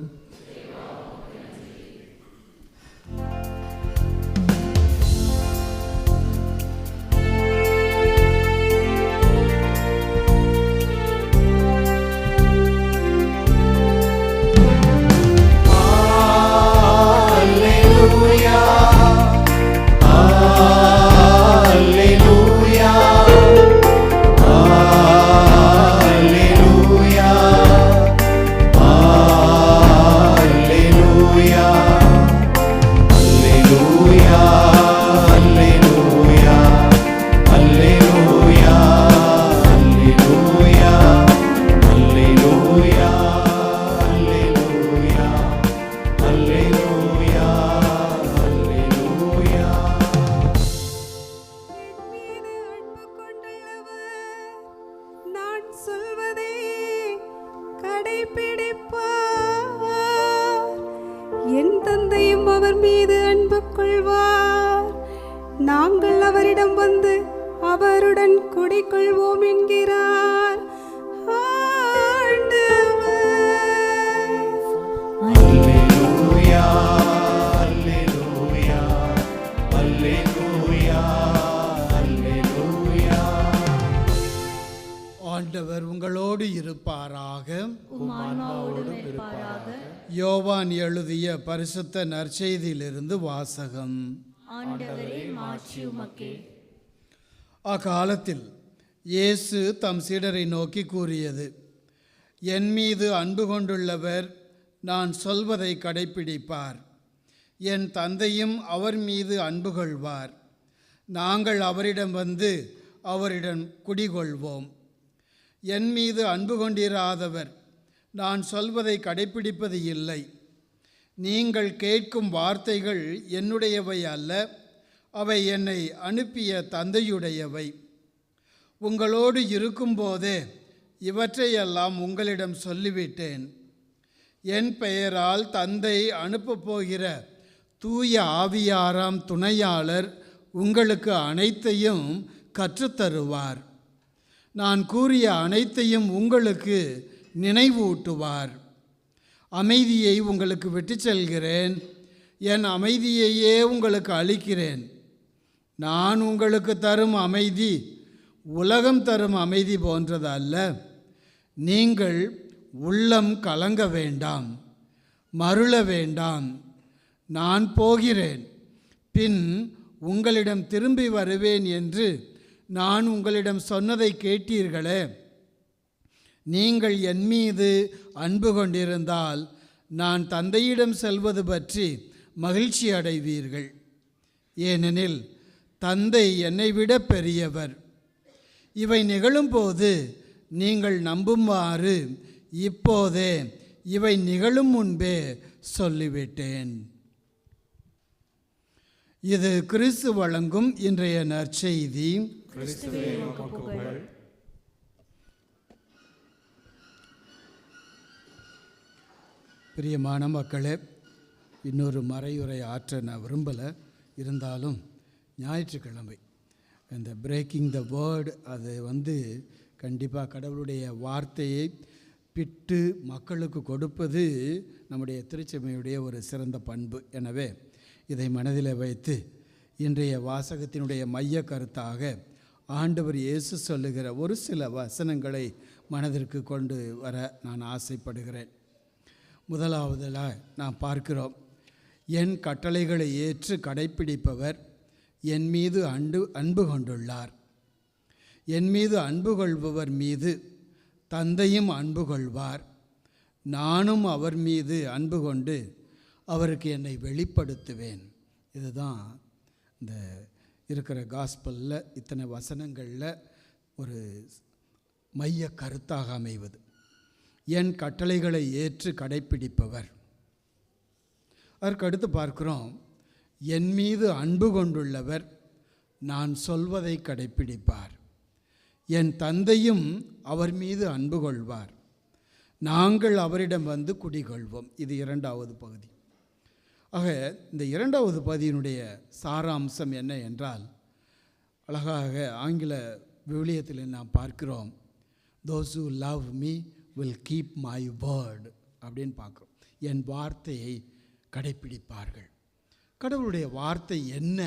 என் தந்தையும் அவர் மீது அன்பு கொள்வார். நாங்கள் அவரிடம் வந்து அவருடன் குடிக்கொள்வோம் என்கிறார் ஆண்டவர். அல்லேலூயா, அல்லேலூயா, அல்லேலூயா, அல்லேலூயா. ஆண்டவர் உங்களோடு இருப்பாராக. உம் ஆன்மாவோடும் இருப்பாராக. யோவான் எழுதிய பரிசுத்த நற்செய்தியிலிருந்து வாசகம். ஆண்டவரே, மாட்சி உமக்கே. அக்காலத்தில் இயேசு தம் சீடரை நோக்கி கூறியது: என் மீது அன்பு கொண்டுள்ளவர் நான் சொல்வதை கடைப்பிடிப்பார். என் தந்தையும் அவர் மீது அன்பு கொள்வார். நாங்கள் அவரிடம் வந்து அவரிடம் குடிகொள்வோம். என் மீது அன்பு கொண்டிராதவர் நான் சொல்வதை கடைப்பிடிப்பது இல்லை. நீங்கள் கேட்கும் வார்த்தைகள் என்னுடையவை அல்ல, அவை என்னை அனுப்பிய தந்தையுடையவை. உங்களோடு இருக்கும்போதே இவற்றையெல்லாம் உங்களிடம் சொல்லிவிட்டேன். என் பெயரால் தந்தை அனுப்பப் போகிற தூய ஆவியாராம் துணையாளர் உங்களுக்கு அனைத்தையும் கற்றுத்தருவார். நான் கூறிய அனைத்தையும் உங்களுக்கு நினைவூட்டுவார். அமைதியை உங்களுக்கு விட்டுச் செல்கிறேன், என் அமைதியையே உங்களுக்கு அளிக்கிறேன். நான் உங்களுக்கு தரும் அமைதி உலகம் தரும் அமைதி போன்றது அல்ல. நீங்கள் உள்ளம் கலங்க வேண்டாம், மருள வேண்டாம். நான் போகிறேன், பின் உங்களிடம் திரும்பி வருவேன் என்று நான் உங்களிடம் சொன்னதை கேட்டீர்களே. நீங்கள் என் மீது அன்பு கொண்டிருந்தால் நான் தந்தையிடம் செல்வது பற்றி மகிழ்ச்சி அடைவீர்கள். ஏனெனில் தந்தை என்னை விட பெரியவர். இவை நிகழும்போது நீங்கள் நம்புமாறு இப்போதே இவை நிகழும் முன்பே சொல்லிவிட்டேன். இது கிறிஸ்து வழங்கும் இன்றைய நற்செய்தி. கிறிஸ்துவே உமக்கு புகழ். பிரியமான மக்களே, இன்னொரு மறையுரை ஆற்ற நான் விரும்பலை. இருந்தாலும் ஞாயிற்றுக்கிழமை இந்த பிரேக்கிங் த வேர்டு அது கண்டிப்பாக கடவுளுடைய வார்த்தையை பிட்டு மக்களுக்கு கொடுப்பது நம்முடைய திருச்சபையுடைய ஒரு சிறந்த பண்பு. எனவே இதை மனதில் வைத்து இன்றைய வாசகத்தினுடைய மைய கருத்தாக ஆண்டவர் இயேசு சொல்லுகிற ஒரு சில வசனங்களை மனதிற்கு கொண்டு வர நான் ஆசைப்படுகிறேன். முதலாவதில் நாம் பார்க்கிறோம், என் கட்டளைகளை ஏற்று கடைப்பிடிப்பவர் என் மீது அன்பு கொண்டுள்ளார். என் மீது அன்பு கொள்பவர் மீது தந்தையும் அன்பு கொள்வார். நானும் அவர் மீது அன்பு கொண்டு அவருக்கு என்னை வெளிப்படுத்துவேன். இதுதான் இந்த இருக்கிற காஸ்பலில் இத்தனை வசனங்களில் ஒரு மைய கருத்தாக அமைவது. என் கட்டளைகளை ஏற்று கடைப்பிடிப்பவர். அதற்கடுத்து பார்க்கிறோம், என் மீது அன்பு கொண்டுள்ளவர் நான் சொல்வதை கடைப்பிடிப்பார். என் தந்தையும் அவர் மீது அன்பு கொள்வார். நாங்கள் அவரிடம் வந்து குடிகொள்வோம். இது இரண்டாவது பகுதி. ஆக இந்த இரண்டாவது பகுதியினுடைய சாராம்சம் என்ன என்றால், அழகாக ஆங்கில விவிலியத்தில் நாம் பார்க்கிறோம், those who love me will keep my word அப்படின்னு பார்க்குறோம். என் வார்த்தையை கடைப்பிடிப்பார்கள். கடவுளுடைய வார்த்தை என்ன?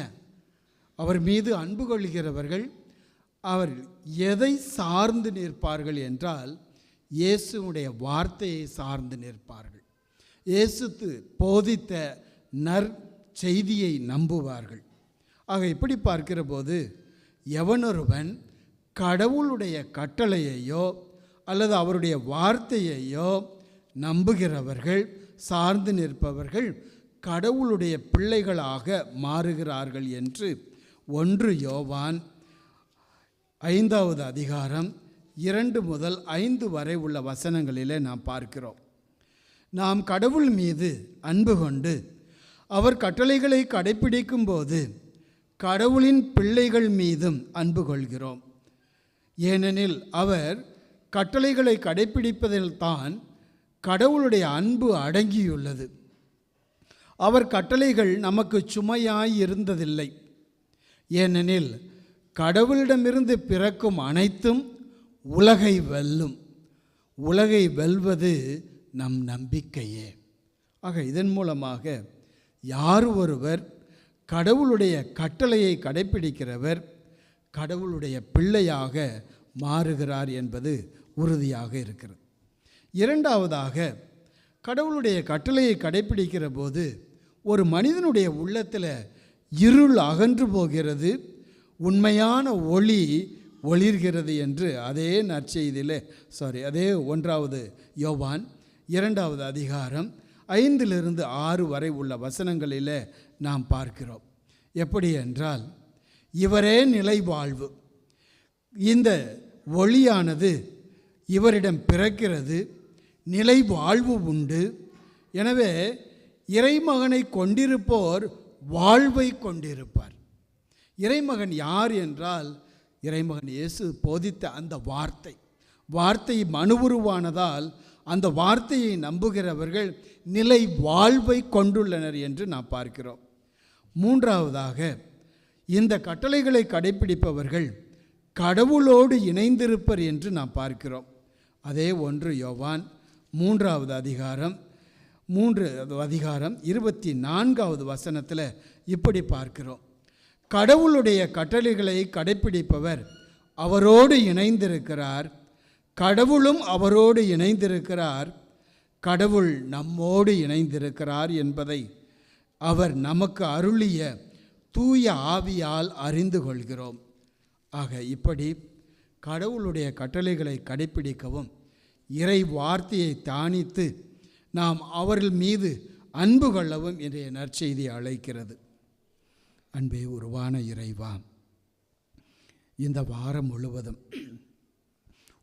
அவர் மீது அன்பு கொள்கிறவர்கள் அவர் எதை சார்ந்து நிற்பார்கள் என்றால், இயேசுடைய வார்த்தையை சார்ந்து நிற்பார்கள். இயேசு போதித்த நற்செய்தியை நம்புவார்கள். ஆக இப்படி பார்க்கிற போது எவனொருவன் கடவுளுடைய கட்டளையையோ அல்லது அவருடைய வார்த்தையையோ நம்புகிறவர்கள், சார்ந்து நிற்பவர்கள் கடவுளுடைய பிள்ளைகளாக மாறுகிறார்கள் என்று 1 யோவான் 5வது அதிகாரம் 2 முதல் 5 வரை உள்ள வசனங்களிலே நாம் பார்க்கிறோம். நாம் கடவுள் மீது அன்பு கொண்டு அவர் கட்டளைகளை கடைப்பிடிக்கும் போது கடவுளின் பிள்ளைகள் மீதும் அன்பு கொள்கிறோம். ஏனெனில் அவர் கட்டளைகளை கடைப்பிடிப்பதில்தான் கடவுளுடைய அன்பு அடங்கியுள்ளது. அவர் கட்டளைகள் நமக்கு சுமையாய் இருந்ததில்லை. ஏனெனில் கடவுளிடமிருந்து பிறக்கும் அனைத்தும் உலகை வெல்லும். உலகை வெல்வது நம் நம்பிக்கையே. ஆக இதன் மூலமாக யார் ஒருவர் கடவுளுடைய கட்டளையை கடைப்பிடிக்கிறவர் கடவுளுடைய பிள்ளையாக மாறுகிறார் என்பது உறுதியாக இருக்கிறது. இரண்டாவதாக, கடவுளுடைய கட்டளையை கடைப்பிடிக்கிற போது ஒரு மனிதனுடைய உள்ளத்தில் இருள் அகன்று போகிறது, உண்மையான ஒளி ஒளிர்கிறது என்று அதே நற்செய்தியிலே அதே 1வது யோவான் 2வது அதிகாரம் 5லிருந்து 6 வரை உள்ள வசனங்களிலே நாம் பார்க்கிறோம். எப்படி என்றால், இவரே நிலை வாழ்வு. இந்த ஒளியானது இவரிடம் பிறக்கிறது, நிலை வாழ்வு உண்டு. எனவே இறைமகனை கொண்டிருப்போர் வாழ்வை கொண்டிருப்பார். இறைமகன் யார் என்றால், இறைமகன் இயேசு போதித்த அந்த வார்த்தை மனுவுருவானதால் அந்த வார்த்தையை நம்புகிறவர்கள் நிலை வாழ்வை கொண்டுள்ளனர் என்று நாம் பார்க்கிறோம். மூன்றாவதாக, இந்த கட்டளைகளை கடைப்பிடிப்பவர்கள் கடவுளோடு இணைந்திருப்பர் என்று நாம் பார்க்கிறோம். அதே 1 யோவான் 3வது அதிகாரம் 24வது வசனத்தில் இப்படி பார்க்கிறோம், கடவுளுடைய கட்டளைகளை கடைப்பிடிப்பவர் அவரோடு இணைந்திருக்கிறார், கடவுளும் அவரோடு இணைந்திருக்கிறார், கடவுள் நம்மோடு இணைந்திருக்கிறார் என்பதை அவர் நமக்கு அருளிய தூய ஆவியால் அறிந்து கொள்கிறோம். ஆக இப்படி கடவுளுடைய கட்டளைகளை கடைப்பிடிக்கவும் இறை வார்த்தையை தியானித்து நாம் அவர்கள் மீது அன்பு கொள்ளவும் இன்றைய நற்செய்தி அழைக்கிறது. அன்பே உருவான இறைவா, இந்த வாரம் முழுவதும்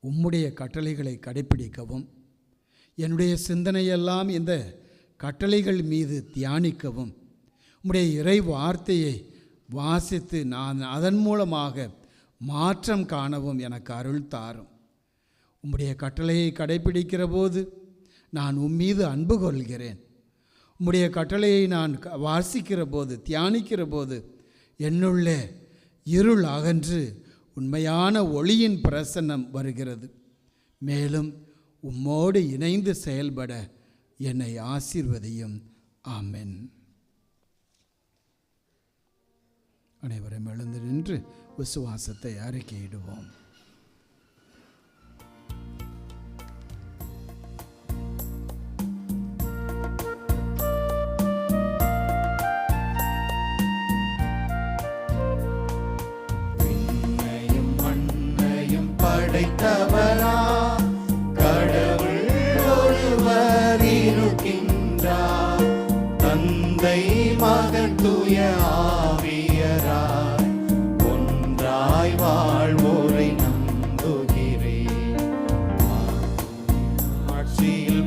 உம்முடைய கட்டளைகளை கடைப்பிடிக்கவும், என்னுடைய சிந்தனையெல்லாம் இந்த கட்டளைகள் மீது தியானிக்கவும், உம்முடைய இறை வார்த்தையை வாசித்து நான் அதன் மூலமாக மாற்றம் காணவும் எனக்கு அருள் தாரும். உம்முடைய கட்டளையை கடைப்பிடிக்கிற போது நான் உம்மீது அன்பு கொள்கிறேன். உம்முடைய கட்டளையை நான் வாசிக்கிற போது, தியானிக்கிற போது என்னுள்ளே இருள் அகன்று உண்மையான ஒளியின் பிரசன்னம் வருகிறது. மேலும் உம்மோடு இணைந்து செயல்பட என்னை ஆசீர்வதியும். ஆமென். அனைவரும் எழுந்து நின்று விசுவாசத்தை அறிக்கையிடுவோம். படைத்தவரா கடவுள் ஒருவர் இருக்கின்றார், தந்தை மகன் தூய ஆவியராய் ஒன்றாய் வாழ்வோரை நம்புகிறேன். ஆட்சியில்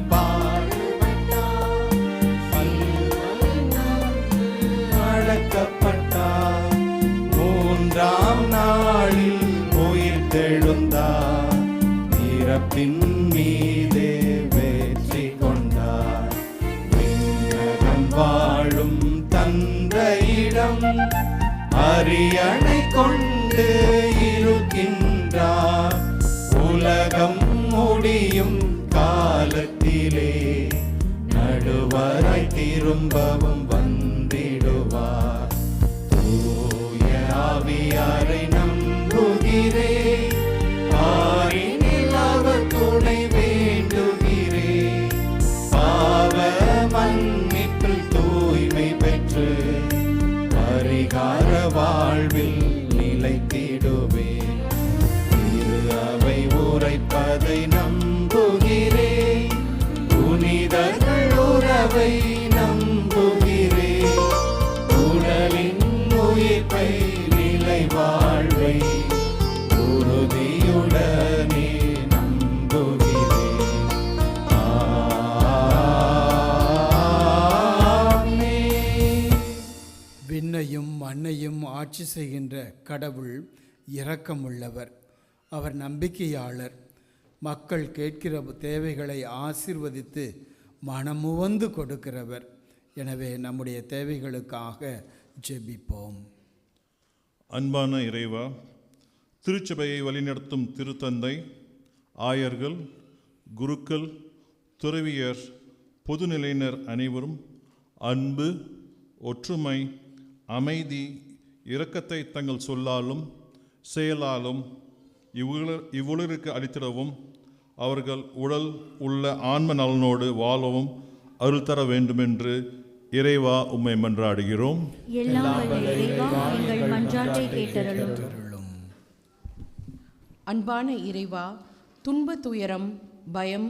அடக்கப்பட்டார், மூன்றாம் நாளில் உயிர்த்தெழுந்தார், இறப்பின் மீதே வெற்றி கொண்டார். விண்ணகம் வாழும் தந்தையிடம் அரியணை கொண்டு இருக்கின்றார், உலகம் முடியும் காலத்திலே நடுவராய் திரும்பவும் வந்திடுவார். தூய ஆவியாரை நம்புகிறேன், ஆரினில் அவர் துணை வேண்டுகிறேன். பாவ மன்னிப்பில் தூய்மை பெற்று பரிகார வாழ்வில் நிலைத்திடுவேன். திரு அவை உரைப்பதை நம்புகிறேன், புனிதர்கள் உறவை நம்புகிறேன். உடலின் உயிர்ப்பை நிலை வாழ்வை உறுதியுடனே நம்புகிறேன். ஆமென். விண்ணையும் மண்ணையும் ஆட்சி செய்கின்ற கடவுள் இரக்கமுள்ளவர், அவர் நம்பிக்கையாளர். மக்கள் கேட்கிற தேவைகளை ஆசீர்வதித்து மனமுவந்து கொடுக்கிறவர். எனவே நம்முடைய தேவைகளுக்காக ஜெபிப்போம். அன்பான இறைவா, திருச்சபையை வழிநடத்தும் திருத்தந்தை, ஆயர்கள், குருக்கள், துறவியர், பொதுநிலையினர் அனைவரும் அன்பு, ஒற்றுமை, அமைதி, இரக்கத்தை தங்கள் சொல்லாலும் செயலாலும் இவ்வுலகிற்கு அளித்திடவும், அவர்கள் உடல் உள்ள ஆன்ம நலனோடு வாழவும் அருள் தர வேண்டுமென்று இறைவா உம்மை மன்றாடுகிறோம். எல்லாம் வல்ல இறைவா, எங்கள் மன்றாட்டை கேட்டருளும். அன்பான இறைவா, துன்ப துயரம், பயம்,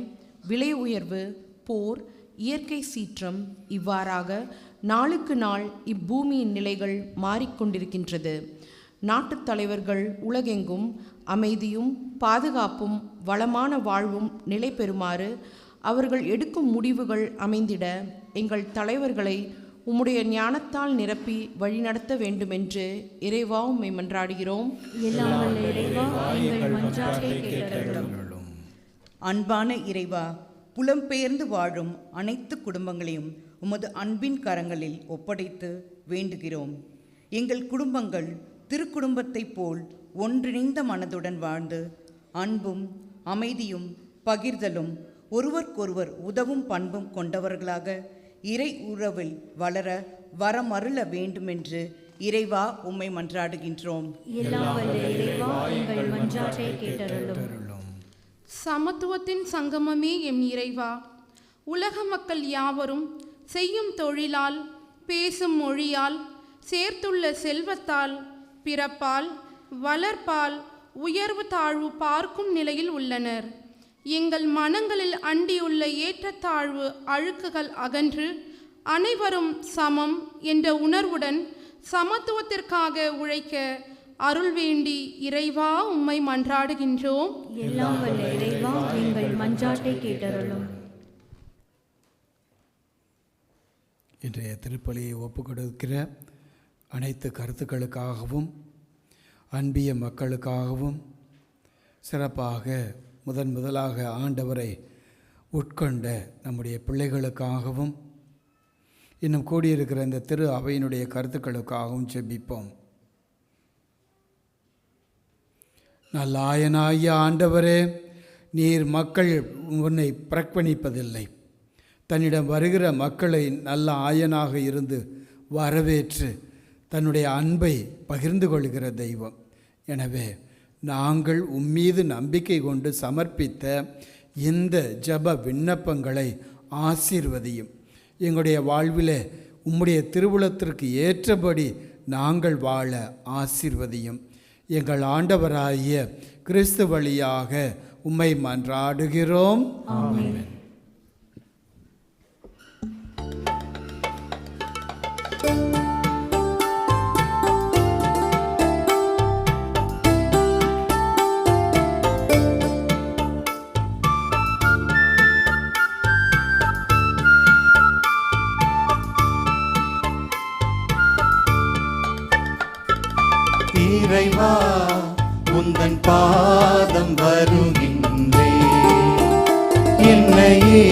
விலை உயர்வு, போர், இயற்கை சீற்றம் இவ்வாறாக நாளுக்கு நாள் இப்பூமியின் நிலைகள் மாறிக்கொண்டிருக்கின்றது. நாட்டுத் தலைவர்கள் உலகெங்கும் அமைதியும் பாதுகாப்பும் வளமான வாழ்வும் நிலை பெறுமாறு அவர்கள் எடுக்கும் முடிவுகள் அமைந்திட எங்கள் தலைவர்களை உம்முடைய ஞானத்தால் நிரப்பி வழிநடத்த வேண்டுமென்று இறைவா உம்மை மன்றாடுகிறோம். எல்லாம் வல்ல இறைவா, எங்கள் மன்றாட்டை கேட்டருளும். அன்பான இறைவா, புலம்பெயர்ந்து வாழும் அனைத்து குடும்பங்களையும் உமது அன்பின் கரங்களில் ஒப்படைத்து வேண்டுகிறோம். எங்கள் குடும்பங்கள் திருக்குடும்பத்தைப் போல் ஒன்றிணைந்த மனதுடன் வாழ்ந்து அன்பும் அமைதியும் பகிர்தலும் ஒருவருக்கொருவர் உதவும் பண்பும் கொண்டவர்களாக இறை உறவில் வளர வரமருள வேண்டுமென்று இறைவா உம்மை மன்றாடுகின்றோம். எல்லாம் வல்ல இறைவா, எங்கள் மன்றாட்டை கேட்டருளும். சமத்துவத்தின் சங்கமமே எம் இறைவா, உலக மக்கள் யாவரும் செய்யும் தொழிலால், பேசும் மொழியால், சேர்த்துள்ள செல்வத்தால், பிறப்பால், வளர்ப்பால் உயர்வு தாழ்வு பார்க்கும் நிலையில் உள்ளனர். எங்கள் மனங்களில் அண்டியுள்ள ஏற்றத்தாழ்வு அழுக்குகள் அகன்று அனைவரும் சமம் என்ற உணர்வுடன் சமத்துவத்திற்காக உழைக்க அருள் வேண்டி இறைவா உம்மை மன்றாடுகின்றோம். எல்லாம் வல்ல இறைவா எங்கள் மன்றாட்டை கேட்டருளும். இன்றைய திருப்பலியை ஒப்புக்கொடுக்கிற அனைத்து கருத்துக்களுக்காகவும் அன்பிய மக்களுக்காகவும் சிறப்பாக முதலாக ஆண்டவரை உட்கொண்ட நம்முடைய பிள்ளைகளுக்காகவும் இன்னும் கூடியிருக்கிற இந்த திரு அவையினுடைய கருத்துக்களுக்காகவும் ஜெபிப்போம். நல்ல ஆயனாகிய ஆண்டவரே, நீர் மக்கள் உன்னை புறக்கணிப்பதில்லை. தன்னிடம் வருகிற மக்களை நல்ல ஆயனாக இருந்து வரவேற்று தன்னுடைய அன்பை பகிர்ந்து கொள்கிற தெய்வம். எனவே நாங்கள் உம்மீது நம்பிக்கை கொண்டு சமர்ப்பித்த இந்த ஜெப விண்ணப்பங்களை ஆசீர்வதியும். எங்களுடைய வாழ்விலே உம்முடைய திருவுளத்திற்கு ஏற்றபடி நாங்கள் வாழ ஆசீர்வதியும். எங்கள் ஆண்டவராகிய கிறிஸ்து வழியாக உம்மை மன்றாடுகிறோம். ஆமென். இறைவா உந்தன் பாதம் வருகின்றே, என்னையே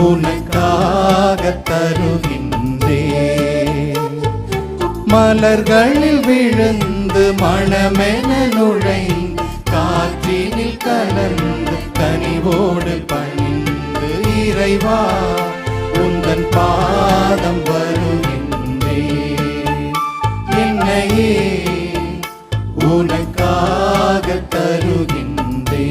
உனக்காக தருகின்றே. மலர்களில் விழுந்து மணமென நுழைந்து காற்றினில் கலந்து கனிவோடு பணிந்து இறைவா உந்தன் பாதம் வருகின்றே, என்னையே உனக்காக தருகின்றே.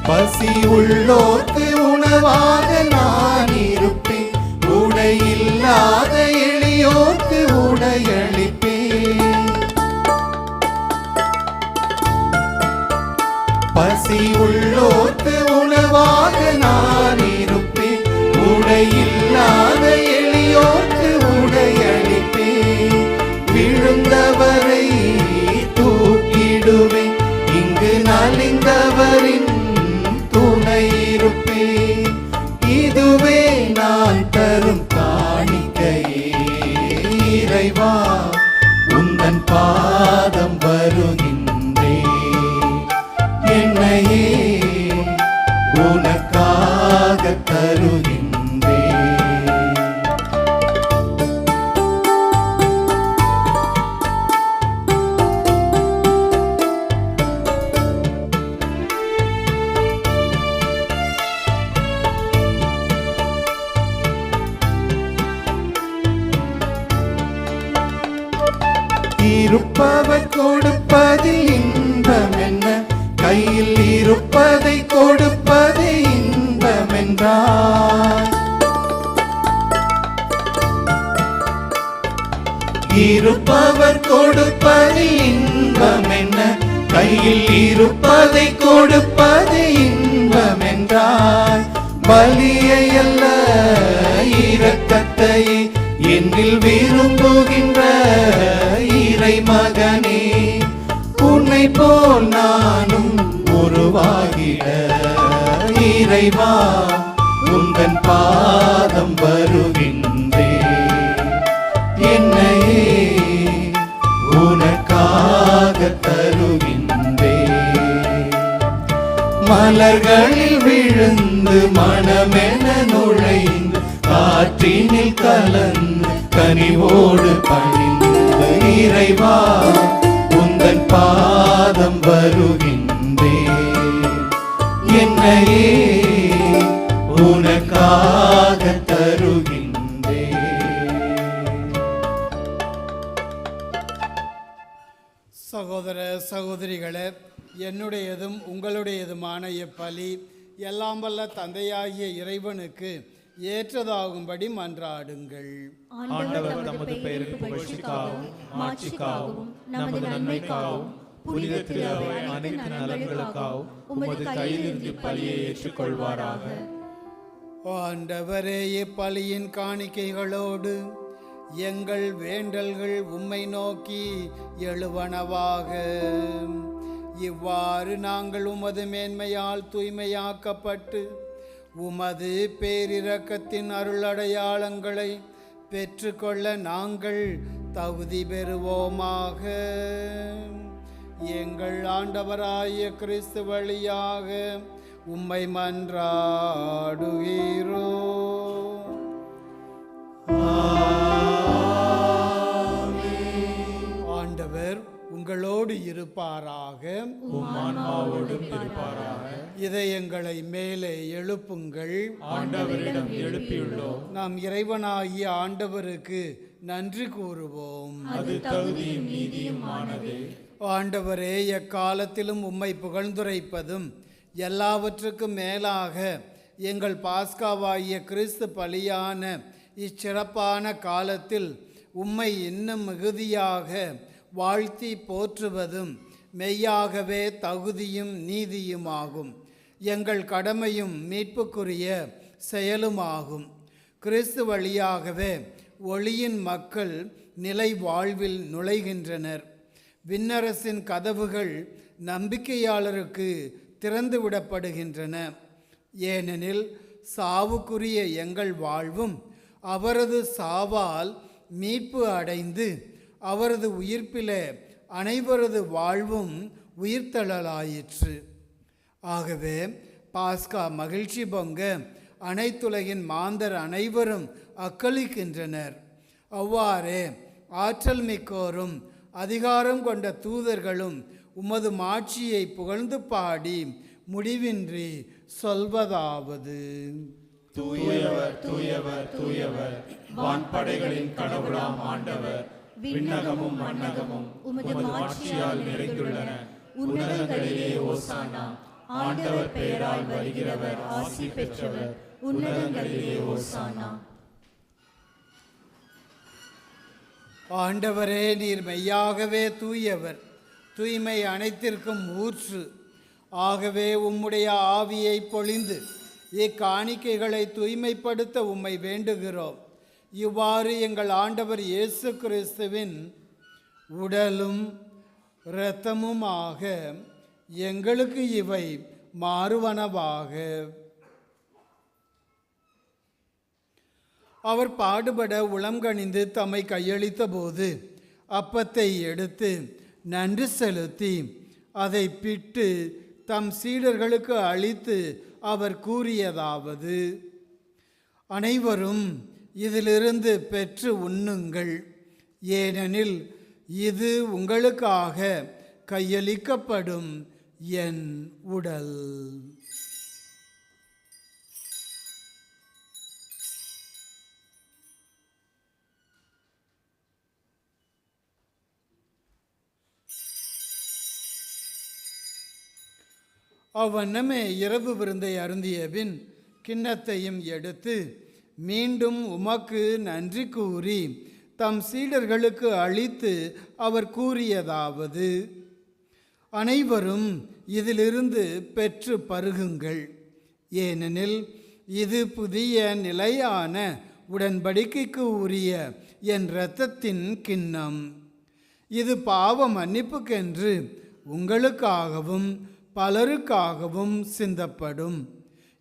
பசி உள்ளோர்க்கு உணவாக நான் இருப்பேன், உடையில்லாத எளியோர்க்கு உடையளிப்பேன். பசி உள்ளோர்க்கு உணவாக நான் இருப்பேன், உடையில்லாத எளியோர்க்கு உடையளிப்பேன். விழுந்தவரை தூக்கிடுவேன், இங்கு நலிந்தவரின் துணையிருப்பே. இதுவே நான் தரும் காணிக்கையே, இறைவா உந்தன் பாதம் வருகின்றே, என்னையே உனக்காக தருகின்றே. இருப்பவர் கொடுப்பதில் இன்பம் என்ன, கையில் இருப்பதை கொடுப்பது இன்பம் என்றார். இருப்பவர் கொடுப்பதில் இன்பம் என்ன, கையில் இருப்பதை கொடுப்பது இன்பம் என்றார். பலியை அல்ல இரக்கத்தை என்னில் விரும்புகின்ற இறை மகனே, உன்னை போல் நானும் உருவாகிட இறைவா உந்தன் பாதம் வருகின்றே, என்னையே உனக்காக தருகின்றே. மலர்களில் விழுந்து மணமென நுழைந்து காற்றினில் கலந்து கனிவோடு பணிந்து இறைவா உந்தன் பாதம் வருகின்றே, என்னையே சகோதரிகளே, என்னுடையதும் உங்களுடையதுமான இப்பலி எல்லாம் வல்ல தந்தையாகிய இறைவனுக்கு ஏற்றதாகும்படி மன்றாடுங்கள். ஆண்டவர் தமது பெயருக்கு புகழ்ச்சிக்காகவும் மாட்சிக்காகவும் நமது நன்மைக்காகவும் புனித திரு அவை அனைத்து நலன்களுக்காகவும் உமது கையிலிருந்து பலியை ஏற்றுக்கொள்வாராக. ஆண்டவரே, இப்பலியின் காணிக்கைகளோடு எங்கள் வேண்டல்கள் உம்மை நோக்கி எழுவனவாக. இவ்வாறு நாங்கள் உமது மேன்மையால் தூய்மையாக்கப்பட்டு உமது பேரிரக்கத்தின் அருளடையாளங்களை பெற்றுக்கொள்ள நாங்கள் தகுதி பெறுவோமாக. எங்கள் ஆண்டவராகிய கிறிஸ்து வழியாக உம்மை மன்றாடுகிறோம். ஆண்டவர் உங்களோடு இருப்பாராக. ஆன்மாவோடும் இருப்பாராக. இதயங்களை மேலே எழுப்புங்கள். ஆண்டவரிடம் எழுப்பியுள்ளோம். நாம் இறைவனாகிய ஆண்டவருக்கு நன்றி கூறுவோம். அது தகுதியும் நீதியும் ஆனதே. ஆண்டவரே, எக்காலத்திலும் உம்மை புகழ்ந்துரைப்பதும் எல்லாவற்றுக்கும் மேலாக எங்கள் பாஸ்காவாகிய கிறிஸ்து பலியான இச்சிறப்பான காலத்தில் உம்மை இன்னும் மிகுதியாக வாழ்த்தி போற்றுவதும் மெய்யாகவே தகுதியும் நீதியுமாகும். எங்கள் கடமையும் மீட்புக்குரிய செயலுமாகும். கிறிஸ்து வழியாகவே ஒளியின் மக்கள் நிலை வாழ்வில் நுழைகின்றனர். விண்ணரசின் கதவுகள் நம்பிக்கையாளருக்கு திறந்து விடப்படுகின்றன. ஏனெனில் சாவுக்குரிய எங்கள் வாழ்வும் அவரது சாவால் மீட்பு அடைந்து அவரது உயிர்ப்பிலே அனைவரது வாழ்வும் உயிர்த்தெழலாயிற்று. ஆகவே பாஸ்கா மகிழ்ச்சி பொங்க அனைத்துலகின் மாந்தர் அனைவரும் அக்களிக்கின்றனர். அவ்வாறே ஆற்றல் மிக்கோரும் அதிகாரம் கொண்ட தூதர்களும் உமது மாட்சியை புகழ்ந்து பாடி முடிவின்றி சொல்வதாவது: தூயவர் தூயவர் தூயவர், வான்படைகளின் கடவுளாம் ஆண்டவர். விண்ணகமும் மண்ணகமும் உமது மாட்சியால் நிறைந்துள்ளன. உன்னதங்களிலே ஓசானா. ஆண்டவர் பெயரால் வருகிறவர் ஆசி பெற்றவர். உன்னதங்களிலே ஓசானா. ஆண்டவரே, நீர் மெய்யாகவே தூயவர், தூய்மை அனைத்திற்கும் ஊற்று. ஆகவே உம்முடைய ஆவியை பொழிந்து இக்காணிக்கைகளை தூய்மைப்படுத்த உம்மை வேண்டுகிறோம். இவ்வாறு எங்கள் ஆண்டவர் இயேசு கிறிஸ்துவின் உடலும் இரத்தமுமாக எங்களுக்கு இவை மாறுவனவாக. அவர் பாடுபட உளம்கனிந்து தம்மை கையளித்த போது அப்பத்தை எடுத்து நன்றி செலுத்தி அதை பிட்டு தம் சீடர்களுக்கு அளித்து அவர் கூறியதாவது: அனைவரும் இதிலிருந்து பெற்று உண்ணுங்கள். ஏனெனில் இது உங்களுக்காக கையளிக்கப்படும் என் உடல். அவ்வண்ணமே இரவு விருந்தை அருந்திய பின் கிண்ணத்தையும் எடுத்து மீண்டும் உமக்கு நன்றி கூறி தம் சீடர்களுக்கு அளித்து அவர் கூறியதாவது: அனைவரும் இதிலிருந்து பெற்று பருகுங்கள். ஏனெனில் இது புதிய நிலையான உடன்படிக்கைக்கு உரிய என் இரத்தத்தின் கிண்ணம். இது பாவ மன்னிப்புக்கென்று உங்களுக்காகவும் பலருக்காகவும் சிந்தப்படும்.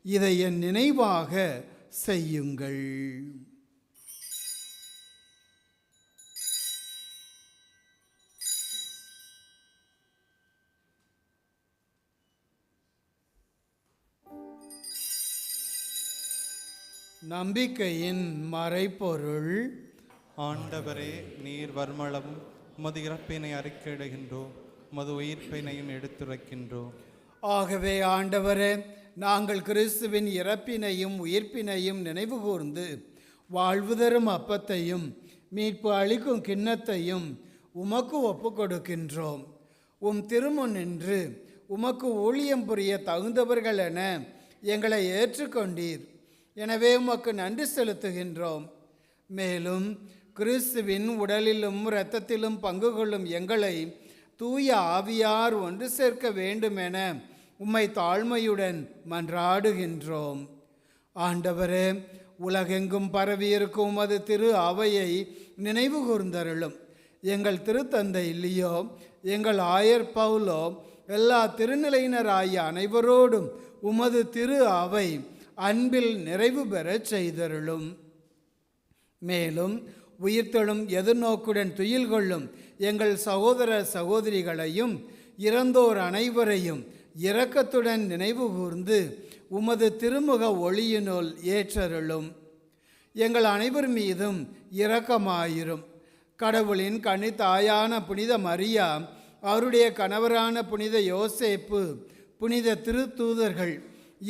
இதை என் நினைவாக செய்யுங்கள். நம்பிக்கையின் மறைபொருள். ஆண்டவரே, நீர் வருமளவும் உமது இறப்பினை அறிக்கையிடுகின்றோம், உமது உயிர்ப்பினையும் எடுத்துரைக்கின்றோம். ஆகவே ஆண்டவரே, நாங்கள் கிறிஸ்துவின் இறப்பினையும் உயிர்ப்பினையும் நினைவு கூர்ந்து வாழ்வு தரும் அப்பத்தையும் மீட்பு அளிக்கும் கிண்ணத்தையும் உமக்கு ஒப்பு கொடுக்கின்றோம். உம் திருமுன் நின்று உமக்கு ஊழியம் புரிய தகுந்தவர்கள் என எங்களை ஏற்றுக்கொண்டீர். எனவே உமக்கு நன்றி செலுத்துகின்றோம். மேலும் கிறிஸ்துவின் உடலிலும் இரத்தத்திலும் பங்கு கொள்ளும் எங்களை தூய ஆவியார் ஒன்று சேர்க்க வேண்டுமென உம்மை தாழ்மையுடன் மன்றாடுகின்றோம். ஆண்டவரே, உலகெங்கும் பரவியிருக்கும் உமது திரு அவையை நினைவு கூர்ந்தருளும். எங்கள் திருத்தந்தை லியோ, எங்கள் ஆயர் பவுலோ, எல்லா திருநிலையினராகிய அனைவரோடும் உமது திரு அவை அன்பில் நிறைவு பெறச் செய்தருளும். மேலும் உயிர்த்தெழும் எதிர்நோக்குடன் துயில் கொள்ளும் எங்கள் சகோதர சகோதரிகளையும் இறந்தோர் அனைவரையும் இரக்கத்துடன் நினைவு கூர்ந்து உமது திருமுக ஒளியினுள் ஏற்றருளும். எங்கள் அனைவர் மீதும் இரக்கமாயிரும். கடவுளின் கன்னித்தாயான புனித மரியா, அவருடைய கணவரான புனித யோசேப்பு, புனித திருத்தூதர்கள்,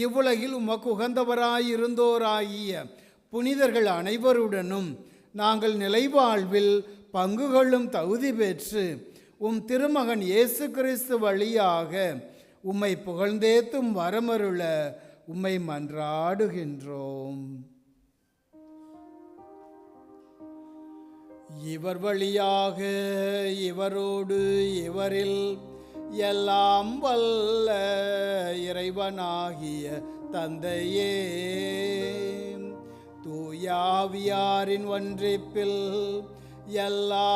இவ்வுலகில் உமக்கு உகந்தவராயிருந்தோராகிய புனிதர்கள் அனைவருடனும் நாங்கள் நிலைவாழ்வில் பங்கு கொள்ளும் தகுதி பெற்று உம் திருமகன் இயேசு கிறிஸ்து வழியாக உம்மை புகழ்ந்தேத்தும் வரமருள உம்மை மன்றாடுகின்றோம். இவர் வழியாக, இவரோடு, இவரில் எல்லாம் வல்ல இறைவனாகிய தந்தையே, தூயாவியாரின் ஒன்றிப்பில் எல்லா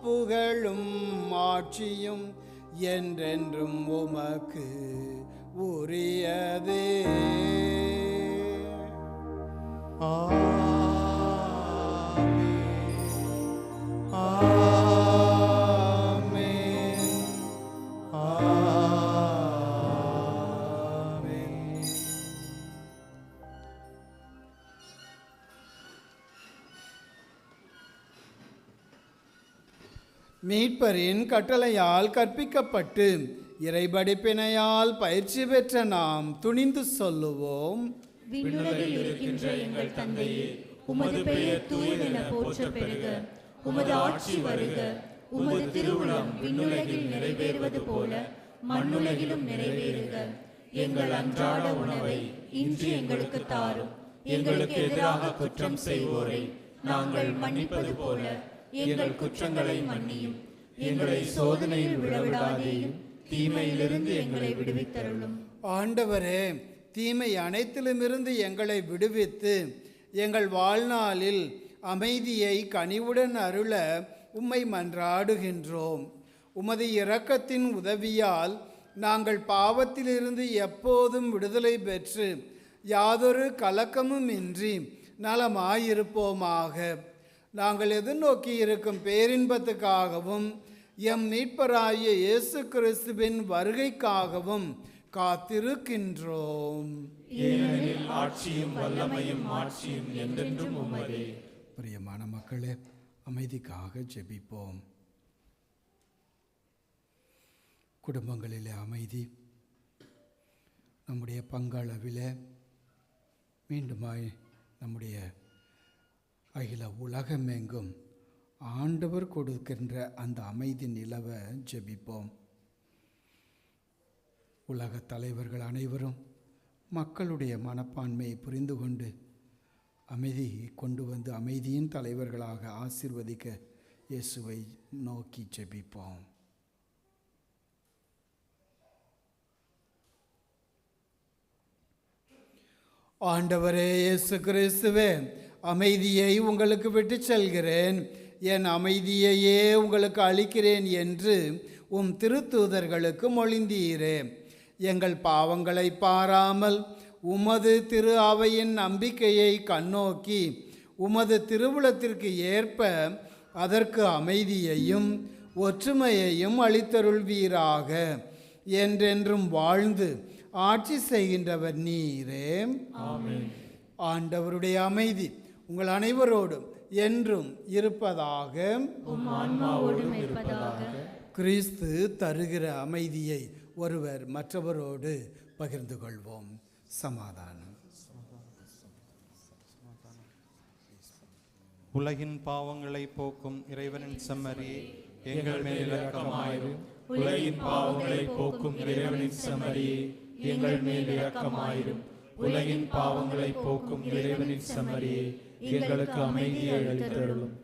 புகழும் ஆட்சியும் என்றென்றும் உமக்கு உரியதே. மீட்பரின் கட்டளையால் கற்பிக்கப்பட்டு இறைபடிப்பினையால் பயிற்சி பெற்ற நாம் துணிந்து சொல்லுவோம். விண்ணுலகில் இருக்கின்ற எங்கள் தந்தையே, உமது பெயர் தூயதென போற்றப் பெறுக. உமது ஆட்சி வருக. உமது திருவுளம் விண்ணுலகில் நிறைவேறுவது போல மண்ணுலகிலும் நிறைவேறுக. எங்கள் அன்றாட உணவை இன்று எங்களுக்கு தாரும். எங்களுக்கு எதிராக குற்றம் செய்வோரை நாங்கள் மன்னிப்பது போல எங்கள் குற்றங்களை மன்னியும். எங்களை சோதனையில் விழவிடாதேயும், தீமையிலிருந்து எங்களை விடுவித்தருளும். ஆண்டவரே, தீமை அனைத்திலுமிருந்து எங்களை விடுவித்து எங்கள் வாழ்நாளில் அமைதியை கனிவுடன் அருள உம்மை மன்றாடுகின்றோம். உமது இரக்கத்தின் உதவியால் நாங்கள் பாவத்திலிருந்து எப்போதும் விடுதலை பெற்று யாதொரு கலக்கமும் இன்றி நலமாயிருப்போமாக. நாங்கள் எதிர்நோக்கி இருக்கும் பேரின்பத்துக்காகவும் எம் மீட்பராகிய இயேசு கிறிஸ்துவின் வருகைக்காகவும் காத்திருக்கின்றோம். ஏனெனில் ஆட்சியும் வல்லமையும் மாட்சியும் என்றென்றும் உமதே. பிரியமான மக்களே, அமைதிக்காக ஜெபிப்போம். குடும்பங்களிலே அமைதி, நம்முடைய பங்களவிலே மீண்டுமாய் நம்முடைய அகில உலகமெங்கும் ஆண்டவர் கொடுக்கின்ற அந்த அமைதி நிலவ ஜெபிப்போம். உலக தலைவர்கள் அனைவரும் மக்களுடைய மனப்பான்மையை புரிந்து கொண்டு அமைதி கொண்டு வந்து அமைதியின் தலைவர்களாக ஆசீர்வதிக்க இயேசுவை நோக்கி ஜெபிப்போம். ஆண்டவரே இயேசு கிறிஸ்துவே, அமைதியை உங்களுக்கு விட்டு செல்கிறேன், என் அமைதியையே உங்களுக்கு அளிக்கிறேன் என்று உம் திருத்தூதர்களுக்கு மொழிந்தீரே. எங்கள் பாவங்களை பாராமல் உமது திரு அவையின் நம்பிக்கையை கண்ணோக்கி உமது திருவுளத்திற்கு ஏற்ப அதற்கு அமைதியையும் ஒற்றுமையையும் அளித்தருள்வீராக. என்றென்றும் வாழ்ந்து ஆட்சி செய்கின்றவர் நீரே. ஆமென். ஆண்டவருடைய அமைதி உங்கள் அனைவரோடும் என்றும் இருப்பதாக. உம் ஆன்மாவோடும் இருப்பதாக. கிறிஸ்து தருகிற அமைதியை ஒருவர் மற்றவரோடு பகிர்ந்து கொள்வோம். சமாதானம். உலகின் பாவங்களை போக்கும் இறைவனின் செம்மறியே, எங்கள் மேல் இரக்கமாயிரும். உலகின் பாவங்களை போக்கும் இறைவனின் செம்மறியே, எங்கள் மேல் இரக்கமாயிரும். உலகின் பாவங்களை போக்கும் இறைவனின் செம்மறியே, எங்களுக்கு அமைதியை அளித்தருளும்.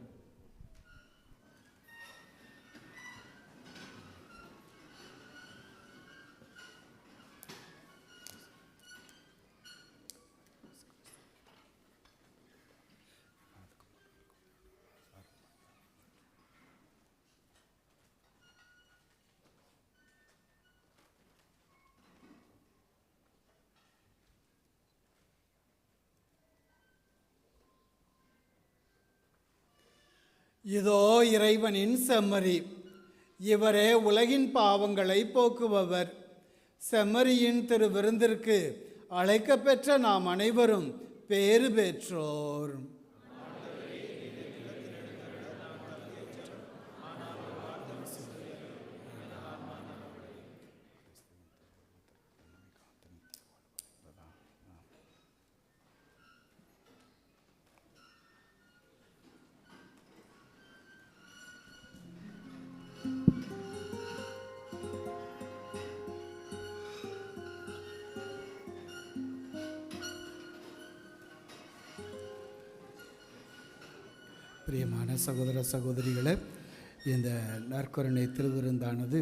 இதோ இறைவனின் செம்மறி, இவரே உலகின் பாவங்களை போக்குபவர். செம்மறியின் திரு விருந்திற்கு அழைக்கப்பெற்ற நாம் அனைவரும் பேறு பெற்றோர். பிரியமான சகோதர சகோதரிகளே, இந்த நற்கருணை திருவிருந்தானது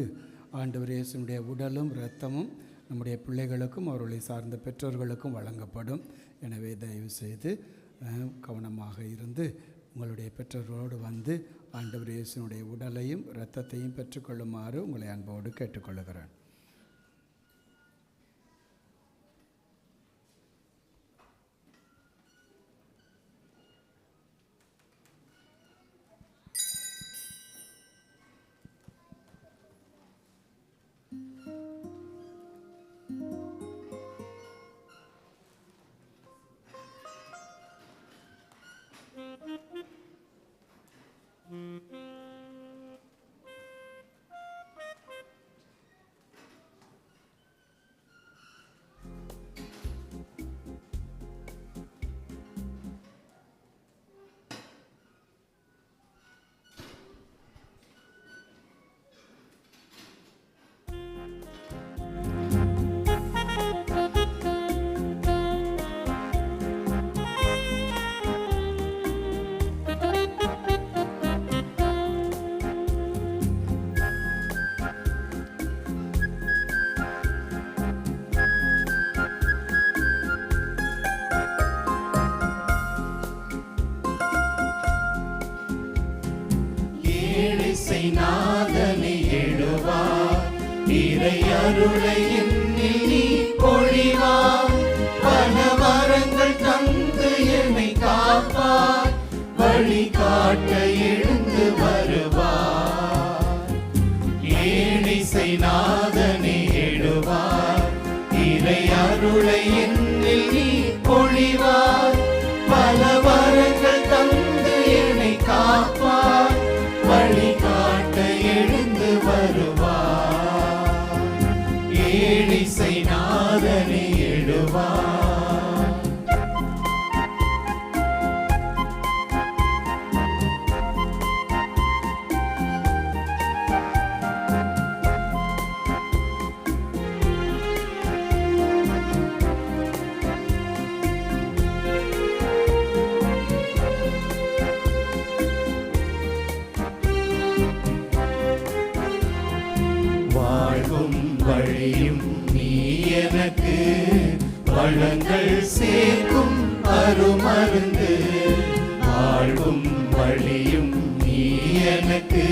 ஆண்டவர் இயேசுவினுடைய உடலும் இரத்தமும் நம்முடைய பிள்ளைகளுக்கும் அவர்களை சார்ந்த பெற்றோர்களுக்கும் வழங்கப்படும். எனவே தயவு செய்து கவனமாக இருந்து உங்களுடைய பெற்றோர்களோடு வந்து ஆண்டவர் இயேசுவினுடைய உடலையும் இரத்தத்தையும் பெற்றுக்கொள்ளுமாறு உங்களை அன்போடு கேட்டுக்கொள்கிறேன். நாதனை எழுவார், இறை அருளை என்னில் நீ பொழிவார். பல வரங்கள் தந்து என்னை காப்பார், வழி காட்ட எழுந்து வருவார். ஏழிசை நாதனை எழுவார், இறை அருளை என்னில் நீ பொழிவார். பல வரங்கள் தந்து என்னை காப்பார், வழி காட்ட எழுந்து வருவார். ஏழிசை நாதனை எழுவார். வழியும் நீ எனக்கு, வளங்கள் சேர்க்கும் அருமருந்து. வாழ்வும் வழியும் நீ எனக்கு,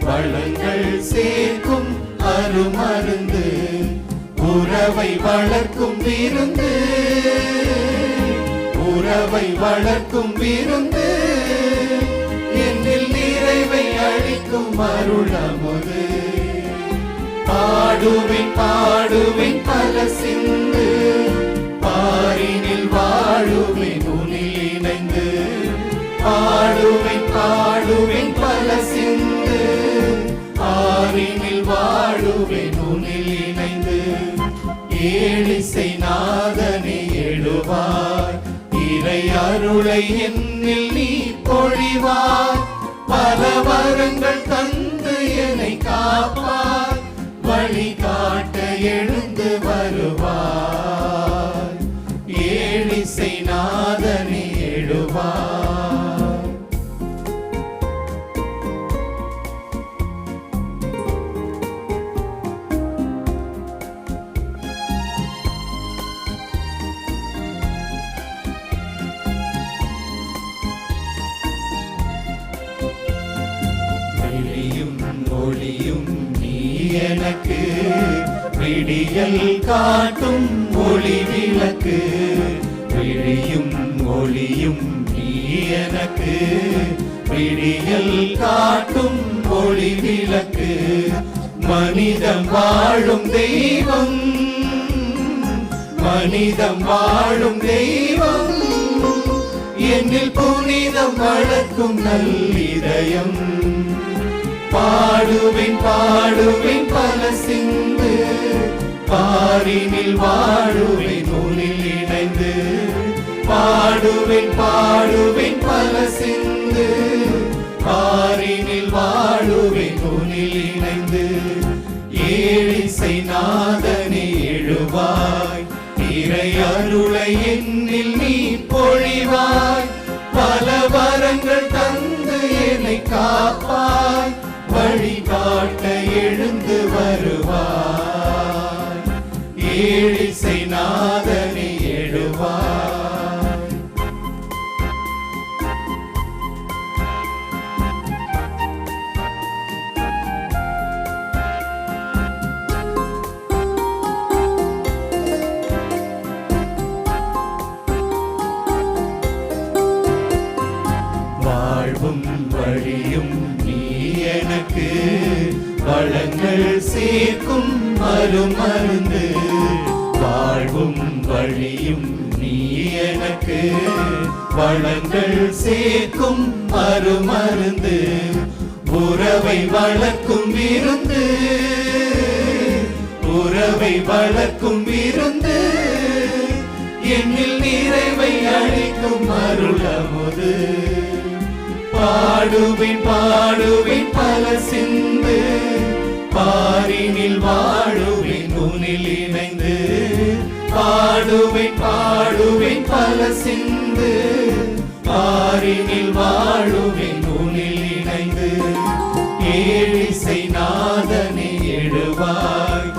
வளங்கள் சேர்க்கும் அருமருந்து. உறவை வளர்க்கும் விருந்து, உறவை வளர்க்கும் விருந்து. என்னில் நிறைவை அளிக்கும் அருளமுது. பாடுவேன் பாடுவேன் பல சிந்து, பாரினில் வாழுவேன் உன்னில் இணைந்து. பாடுவேன் பாடுவேன் பல சிந்து, பாரினில் வாழுவேன் உன்னில் இணைந்து. ஏழிசை நாதனை எழுவார், இறை அருளை என்னில் நீ பொழிவார். பல வரங்கள் தந்து என்னை காப்பார், எழுந்து வருவாய், ஏழிசை நாதனே எழுவாய். ஒளியும் நீ எனக்கு, விடியல் காட்டும் ஒளி விளக்கு. விழியும் ஒளியும் நீ எனக்கு, விடியல் காட்டும் ஒளி விளக்கு. மனிதம் வாழும் தெய்வம், மனிதம் வாழும் தெய்வம், என்னில் புனிதம் வளர்க்கும் நல்லிதயம். பாடுவேன் பாடுவேன் பல சிந்து, பாரினில் வாழுவேன் உன்னில் இணைந்து. பாடுவேன் பாடுவேன் பல சிந்து, பாரினில் வாழுவேன் உன்னில் இணைந்து. ஏழிசை நாதனே எழுவாய், இறை அருளை என்னில் நீ பொழிவாய். பல வரங்கள் தந்து என்னை காப்பாய், வழிகாட்ட எழுந்து வருவாய். ஏழிசை நாதனே எழுவாய். வாழ்வும் வழியும் நீ எனக்கு, வளங்கள் சேர்க்கும் மறுமருந்து. வாழ்வும் வழியும் நீ எனக்கு, வளங்கள் சேர்க்கும் மறுமருந்து. உறவை வளர்க்கும் விருந்து, உறவை வளர்க்கும் விருந்து, என்னில் நிறைவை அளிக்கும் அருளமுது. பாடுவேன் பாடுவேன் பல சிந்து, பாரினில் வாழுவேன் உன்னில் இணைந்து. பாடுவேன் பாடுவேன் பல சிந்து, பாரினில் வாழுவேன் உன்னில் இணைந்து. ஏழிசை நாதனே எழுவாய்,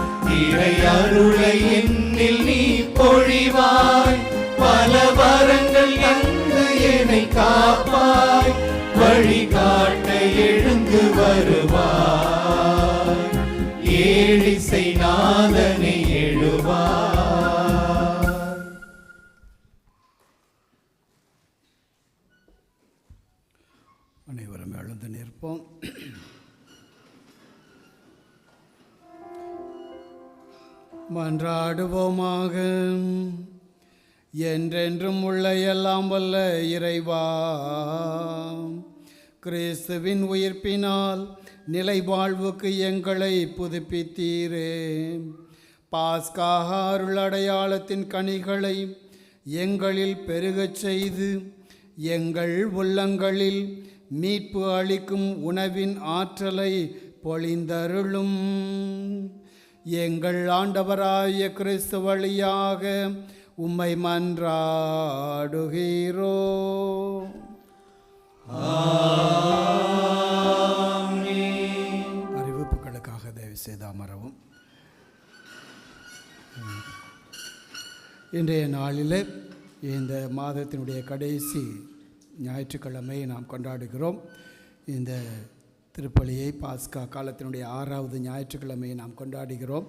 இறை அருளை என்னில் நீ பொழிவாய். பல வரங்கள் தந்து என்னை காப்பாய், வழிகாட்ட எழுந்து வருவாய். ஏழிசை நாதனே எழுவாய். அனைவரும் எழுந்து நிற்போம். மன்றாடுவோமாக. என்றென்றும் உள்ள எல்லாம் வல்ல இறைவா, கிறிஸ்துவின் உயிர்ப்பினால் நிலை வாழ்வுக்கு எங்களை புதுப்பித்தீரே. பாஸ்கா அருள் அடையாளத்தின் கனிகளை எங்களில் பெருகச் செய்து, எங்கள் உள்ளங்களில் மீட்பு அளிக்கும் உணவின் ஆற்றலை பொழிந்தருளும். எங்கள் ஆண்டவராய கிறிஸ்து வழியாக உம்மை மன்றாடுகிறோ. அறிவிப்புகளுக்காக தயவு செய்து அமரவும். இன்றைய நாளில் இந்த மாதத்தினுடைய கடைசி ஞாயிற்றுக்கிழமை நாம் கொண்டாடுகிறோம். இந்த திருப்பலியை பாஸ்கா காலத்தினுடைய 6வது ஞாயிற்றுக்கிழமையை நாம் கொண்டாடுகிறோம்.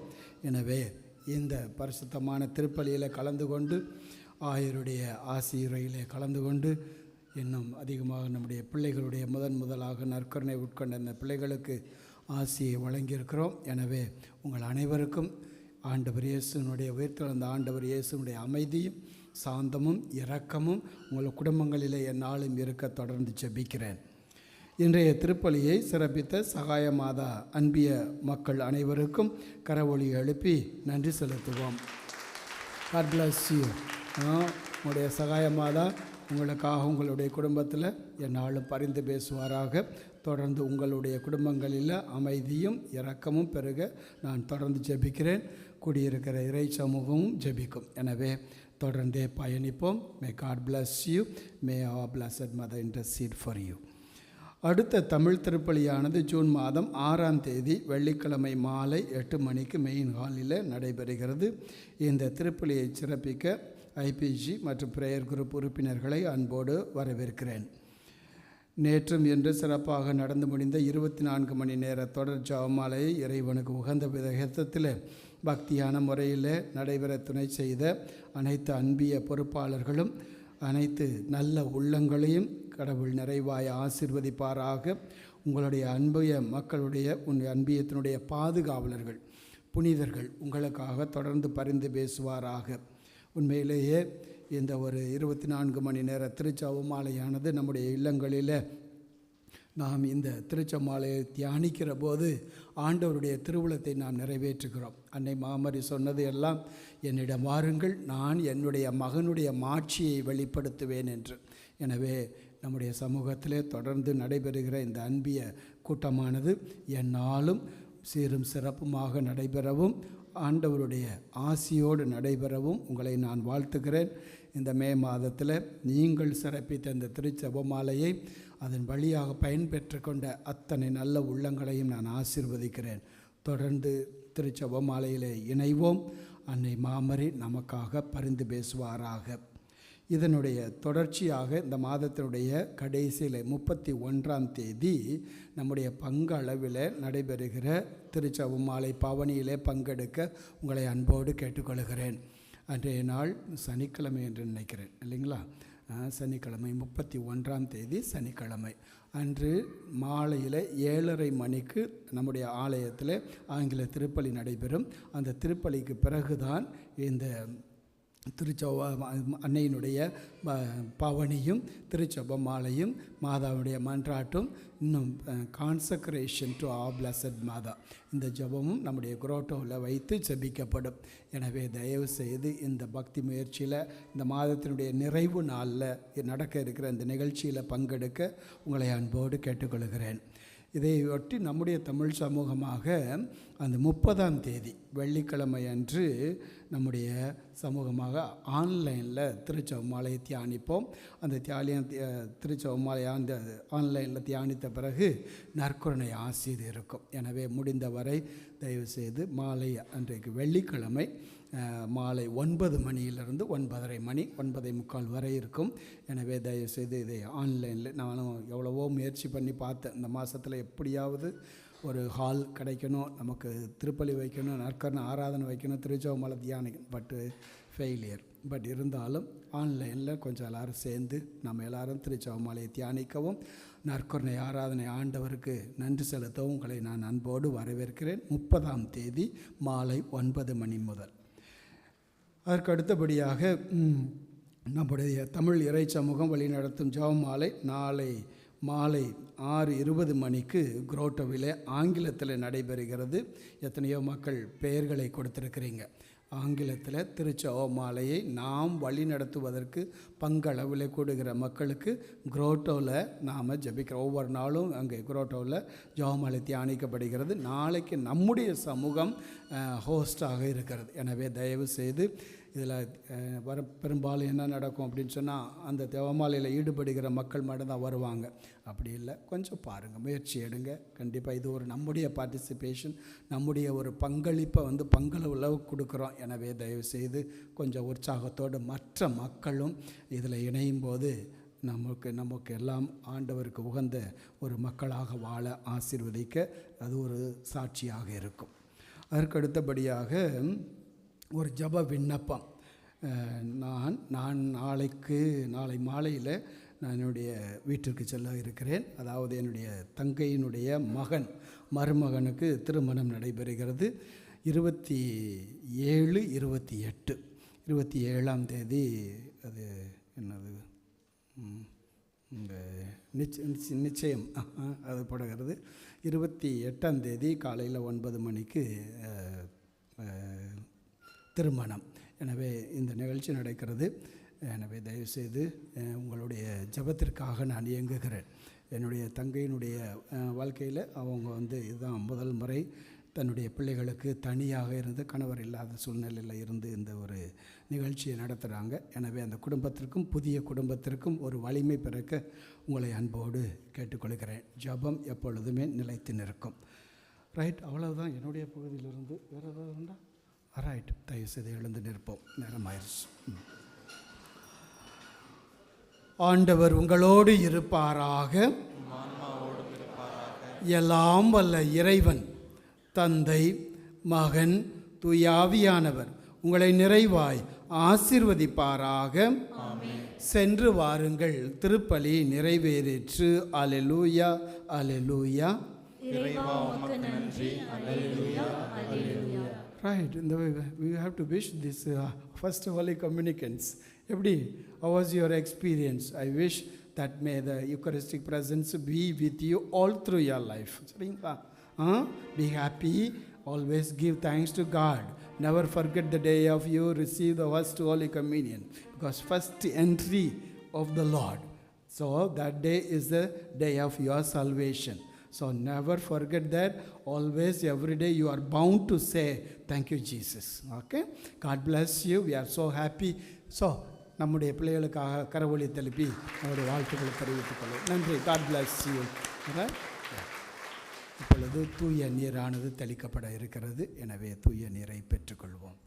எனவே இந்த பரிசுத்தமான திருப்பலியில் கலந்து கொண்டு, ஆயருடைய ஆசியுரையிலே கலந்து கொண்டு, இன்னும் அதிகமாக நம்முடைய பிள்ளைகளுடைய முதலாக நற்கருணை உட்கொண்ட இந்த பிள்ளைகளுக்கு ஆசியை வழங்கியிருக்கிறோம். எனவே உங்கள் அனைவருக்கும் ஆண்டவர் இயேசுனுடைய உயிர்த்தெழுந்த ஆண்டவர் இயேசுனுடைய அமைதியும் சாந்தமும் இரக்கமும் உங்கள் குடும்பங்களிலே எந்நாளும் இருக்க தொடர்ந்து ஜெபிக்கிறேன். இன்றைய திருப்பலியை சிறப்பித்த சகாய மாதா அன்பிய மக்கள் அனைவருக்கும் கரவொலி எழுப்பி நன்றி செலுத்துவோம். God bless you. உங்களுடைய சகாய மாதா உங்களுக்காக உங்களுடைய குடும்பத்தில் எந்நாளும் பரிந்து பேசுவாராக. தொடர்ந்து உங்களுடைய குடும்பங்களில் அமைதியும் இரக்கமும் பெருக நான் தொடர்ந்து ஜெபிக்கிறேன். கூடியிருக்கிற இறை சமூகமும் ஜெபிக்கும். எனவே தொடர்ந்தே பயணிப்போம். May God bless you. May our blessed mother intercede for you. அடுத்த தமிழ் திருப்பலியானது ஜூன் மாதம் 6ஆம் தேதி வெள்ளிக்கிழமை மாலை 8 மணிக்கு மெயின் ஹாலில் நடைபெறுகிறது. இந்த திருப்பலியை சிறப்பிக்க ஐபிஜி மற்றும் பிரேயர் குரூப் உறுப்பினர்களை அன்போடு வரவேற்கிறேன். நேற்றும் இன்று சிறப்பாக நடந்து முடிந்த 24 மணி நேர தொடர் ஜெபமாலை இறைவனுக்கு உகந்த விதத்தில் பக்தியான முறையில் நடைபெற துணை செய்த அனைத்து அன்பிய பொறுப்பாளர்களும் அனைத்து நல்ல உள்ளங்களையும் கடவுள் நிறைவாய் ஆசீர்வதிப்பாராக. உங்களுடைய அன்பிய மக்களுடைய அன்பியத்தினுடைய பாதுகாவலர்கள் புனிதர்கள் உங்களுக்காக தொடர்ந்து பரிந்து பேசுவாராக. உண்மையிலேயே இந்த ஒரு 24 மணி நேர திருச்செபமாலையானது நம்முடைய இல்லங்களில் நாம் இந்த திருச்செபமாலையை தியானிக்கிற போது ஆண்டவருடைய திருவுளத்தை நாம் நிறைவேற்றுகிறோம். அன்னை மாமரி சொன்னது எல்லாம், என்னிடம் வாருங்கள், நான் என்னுடைய மகனுடைய மாட்சியை வெளிப்படுத்துவேன் என்று. எனவே நம்முடைய சமூகத்திலே தொடர்ந்து நடைபெறுகிற இந்த அன்பிய கூட்டமானது எந்நாளும் சீரும் சிறப்புமாக நடைபெறவும் ஆண்டவருடைய ஆசியோடு நடைபெறவும் உங்களை நான் வாழ்த்துகிறேன். இந்த மே மாதத்தில் நீங்கள் சிறப்பித்த இந்த திருச்செபமாலையை அதன் வழியாக பயன்பெற்று கொண்ட அத்தனை நல்ல உள்ளங்களையும் நான் ஆசீர்வதிக்கிறேன். தொடர்ந்து திருச்செபமாலையிலே இணைவோம். அன்னை மாமரி நமக்காக பரிந்து பேசுவாராக. இதனுடைய தொடர்ச்சியாக இந்த மாதத்தினுடைய கடைசியில் 31ஆம் தேதி நம்முடைய பங்களவில் நடைபெறுகிற திருச்செபமாலை பவனியிலே பங்கெடுக்க உங்களை அன்போடு கேட்டுக்கொள்கிறேன். அன்றைய நாள் சனிக்கிழமை என்று நினைக்கிறேன், இல்லைங்களா? சனிக்கிழமை 31ஆம் தேதி சனிக்கிழமை அன்று மாலையில் 7:30 மணிக்கு நம்முடைய ஆலயத்தில் ஆங்கில திருப்பலி நடைபெறும். அந்த திருப்பலிக்கு பிறகுதான் இந்த அன்னையினுடைய பவனியும் திருச்செபமாலையும் மாதாவுடைய மன்றாட்டும் இன்னும் கான்சக்ரேஷன் டு ஆர் பிளஸட் மாதா இந்த ஜெபமும் நம்முடைய குரோட்டோவில் வைத்து ஜெபிக்கப்படும். எனவே தயவு செய்து இந்த பக்தி முயற்சியில் இந்த மாதத்தினுடைய நிறைவு நாளில் நடக்க இருக்கிற இந்த நிகழ்ச்சியில் பங்கெடுக்க உங்களை அன்போடு கேட்டுக்கொள்கிறேன். இதையொட்டி நம்முடைய தமிழ் சமூகமாக அந்த 30ஆம் தேதி வெள்ளிக்கிழமை அன்று நம்முடைய சமூகமாக ஆன்லைனில் திருச்செபமாலையை தியானிப்போம். அந்த திருச்செபமாலை அந்த ஆன்லைனில் தியானித்த பிறகு நற்கருணை ஆசீர் இருக்கும். எனவே முடிந்தவரை தயவுசெய்து மாலை அன்றைக்கு வெள்ளிக்கிழமை மாலை 9 மணியிலிருந்து 9:30 மணி 9:45 வரை இருக்கும். எனவே தயவுசெய்து இதை ஆன்லைனில் நானும் எவ்வளவோ முயற்சி பண்ணி பார்த்தேன். இந்த மாதத்தில் எப்படியாவது ஒரு ஹால் கிடைக்கணும், நமக்கு திருப்பலி வைக்கணும், நற்கருணை ஆராதனை வைக்கணும், திருச்செபமாலை தியானிக்கணும், ஃபெயிலியர். பட் இருந்தாலும் ஆன்லைனில் கொஞ்சம் எல்லோரும் சேர்ந்து நம்ம எல்லோரும் திருச்செபமாலையை தியானிக்கவும் நற்கருணை ஆராதனை ஆண்டவருக்கு நன்றி செலுத்தவும் உங்களை நான் அன்போடு வரவேற்கிறேன். 30ஆம் தேதி மாலை 9 மணி முதல். அதற்கு அடுத்தபடியாக நம்முடைய தமிழ் இறை சமூகம் வழிநடத்தும் ஜெபமாலை நாளை மாலை 6:20 மணிக்கு குரோட்டோவிலே ஆங்கிலத்தில் நடைபெறுகிறது. எத்தனையோ மக்கள் பெயர்களை கொடுத்துருக்கிறீங்க. ஆங்கிலத்தில் திருச்செபமாலையை நாம் வழி நடத்துவதற்கு பங்களவில் கூடுகிற மக்களுக்கு குரோட்டோவில் நாம் ஜெபிக்கிறோம். ஒவ்வொரு நாளும் அங்கே குரோட்டோவில் ஜெபமாலை தியானிக்கப்படுகிறது. நாளைக்கு நம்முடைய சமூகம் ஹோஸ்டாக இருக்கிறது. எனவே தயவு செய்து இதில் பெரும்பாலும் என்ன நடக்கும் அப்படின்னு சொன்னால் அந்த ஜெபமாலையில் ஈடுபடுகிற மக்கள் மட்டும்தான் வருவாங்க. அப்படி இல்லை, கொஞ்சம் பாருங்கள், முயற்சி எடுங்க. கண்டிப்பாக இது ஒரு நம்முடைய பார்ட்டிசிபேஷன், நம்முடைய ஒரு பங்களிப்பை பங்களவில் கொடுக்குறோம். எனவே தயவுசெய்து கொஞ்சம் உற்சாகத்தோடு மற்ற மக்களும் இதில் இணையும் போது நமக்கு எல்லாம் ஆண்டவருக்கு உகந்த ஒரு மக்களாக வாழ ஆசீர்வதிக்க அது ஒரு சாட்சியாக இருக்கும். அதற்கு அடுத்தபடியாக ஒரு ஜப விண்ணப்பம். நான் நாளை மாலையில் நான் என்னுடைய வீட்டிற்கு செல்ல இருக்கிறேன். அதாவது என்னுடைய தங்கையினுடைய மருமகனுக்கு திருமணம் நடைபெறுகிறது. 27, 28, 27ஆம் தேதி அது என்னது இந்த நிச்சயம் அது படுகிறது. 28ஆம் தேதி காலையில் 9 மணிக்கு திருமணம். எனவே இந்த நிகழ்ச்சி நடக்கிறது. எனவே தயவுசெய்து உங்களுடைய ஜெபத்திற்காக நான் இயங்குகிறேன். என்னுடைய தங்கையினுடைய வாழ்க்கையில் அவங்க இதுதான் முதல் முறை தன்னுடைய பிள்ளைகளுக்கு தனியாக இருந்து கணவர் இல்லாத சூழ்நிலையில் இருந்து இந்த ஒரு நிகழ்ச்சியை நடத்துகிறாங்க. எனவே அந்த குடும்பத்திற்கும் புதிய குடும்பத்திற்கும் ஒரு வலிமை பிறக்க உங்களை அன்போடு கேட்டுக்கொள்கிறேன். ஜெபம் எப்பொழுதுமே நிலைத்து நிற்கும். ரைட், அவ்வளவுதான் என்னுடைய பகுதியிலிருந்து. வேறு ஏதாவது உண்டா? ரைட், தயவுசெய்து எழுந்து நிற்போம், நேரமாயிருச்சு. ஆண்டவர் உங்களோடு இருப்பாராக. எல்லாம் வல்ல இறைவன் தந்தை, மகன், தூயாவியானவர் உங்களை நிறைவாய் ஆசீர்வதிப்பாராக. சென்று வாருங்கள், திருப்பலி நிறைவேறிற்று. அல்லேலூயா, அல்லேலூயா. Right, in the way we have to wish this first Holy Communicants. எப்படி, how was your experience? I wish that may the Eucharistic presence be with you all through your life. சரிங்களா? Be happy, always give thanks to God. Never forget the day of you receive the first Holy Communion, because first entry of the Lord. So that day is the day of your salvation. So never forget that. Always, every day you are bound to say, thank you, Jesus. Okay? God bless you. We are so happy. So, நம்முடைய பிள்ளைகளுக்காக கரவொலி தெளிப்பி நம்முடைய வாழ்த்துக்களை தெரிவித்துக் கொள்ளும். நன்றி. God bless you. இப்பொழுது தூய நீரானது தெளிக்கப்பட இருக்கிறது. எனவே தூய நீரை பெற்றுக்கொள்வோம்.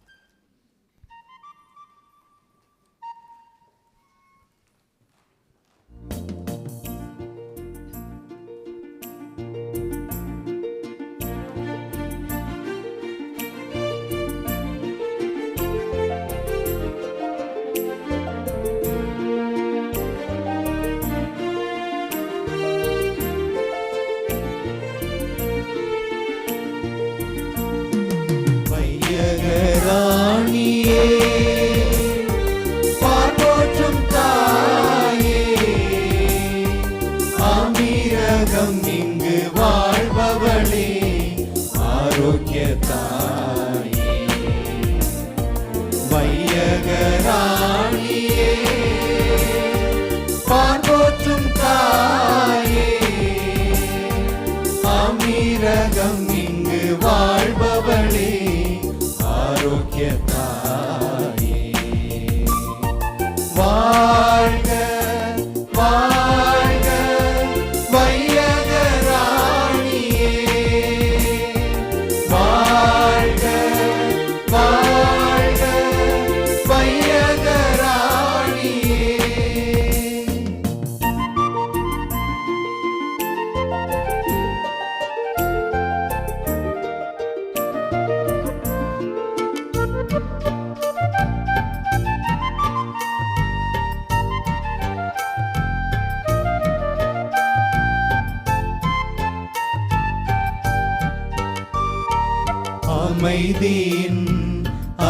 அமைதியின்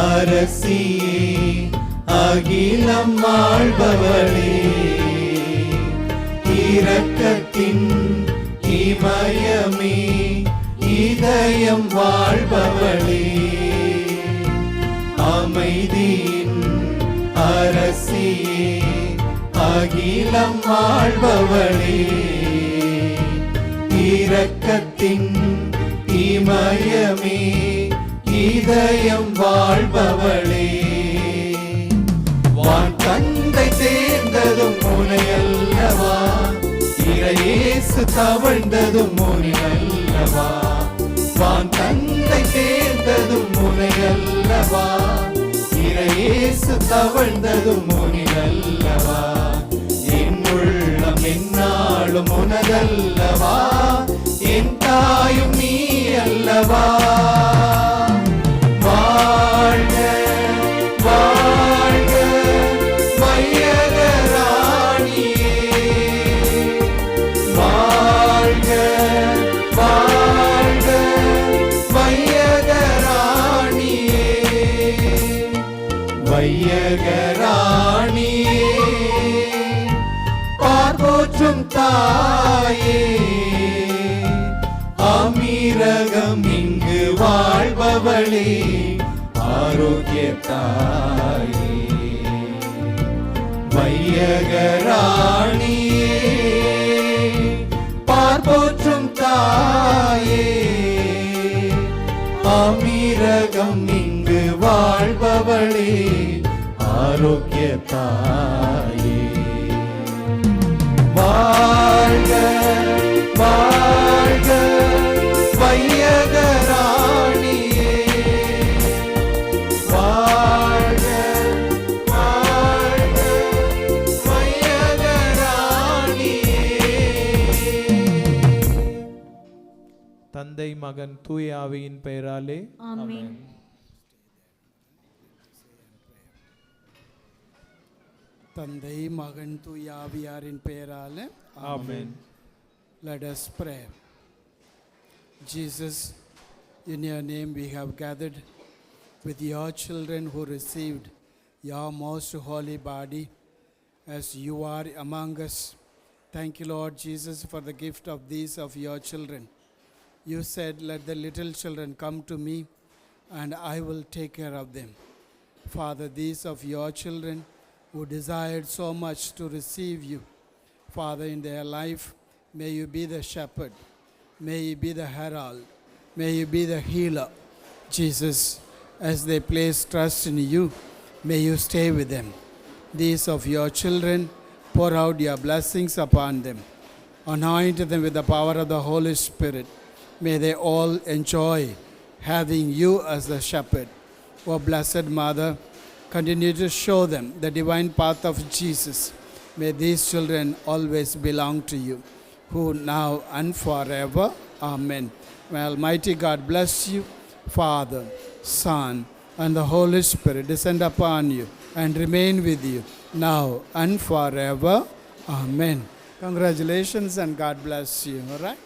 அரசியே, அகிலம் ஆள்பவளே, இரக்கத்தின் இமயமே, இதயம் வாழ்பவளே. அமைதியின் அரசியே, அகிலம் ஆள்பவளே, இரக்கத்தின் இமயமே, இதயம் வாழ்பவளே. வான் தந்தை தேர்ந்ததும் உனையல்லவா, இறையேசு தவழ்ந்ததும் உனையல்லவா. வான் தந்தை தேர்ந்ததும் உனையல்லவா, இறையேசு தவழ்ந்ததும் உனையல்லவா. என் உள்ளம் என்னாலும் உனதல்லவா, என் தாயும் நீ அல்லவா. வாழ்க வாழ்க வையக ராணியே, வாழ்க வாழ்க வையக ராணியே, வையக ராணியே, பார்போற்றும் தாயே, அமீரகம் இங்கு வாழ்பவளே, ஆரோக்கிய தாயே, வையக ராணியே, பார்போற்றும் தாயே, மாமீரகம் இங்கு வாழ்பவளே ஆரோக்கிய தாயே வாழ்க வாழ்க வையகராணியே வாழ்க வாழ்க வையகராணியே தந்தை மகன் தூய ஆவியின் பெயராலே ஆமென். தந்தை மகன் தூய ஆவியாரின் பெயரால ஆமென். Let us pray. Jesus, in your name we have gathered with your children who received your most holy body as you are among us. Thank you, Lord Jesus, for the gift of these of your children. You said, let the little children come to me and I will take care of them. Father, these of your children who desired so much to receive you, Father, in their life, may you be the shepherd, may you be the herald, may you be the healer. Jesus, as they place trust in you, may you stay with them. These of your children, pour out your blessings upon them. Anoint them with the power of the Holy Spirit. May they all enjoy having you as the shepherd. O Blessed Mother, continue to show them the divine path of Jesus. May these children always belong to you, who now and forever. Amen. May Almighty God bless you, Father, Son, and the Holy Spirit descend upon you and remain with you now and forever. Amen. Congratulations and God bless you. All right.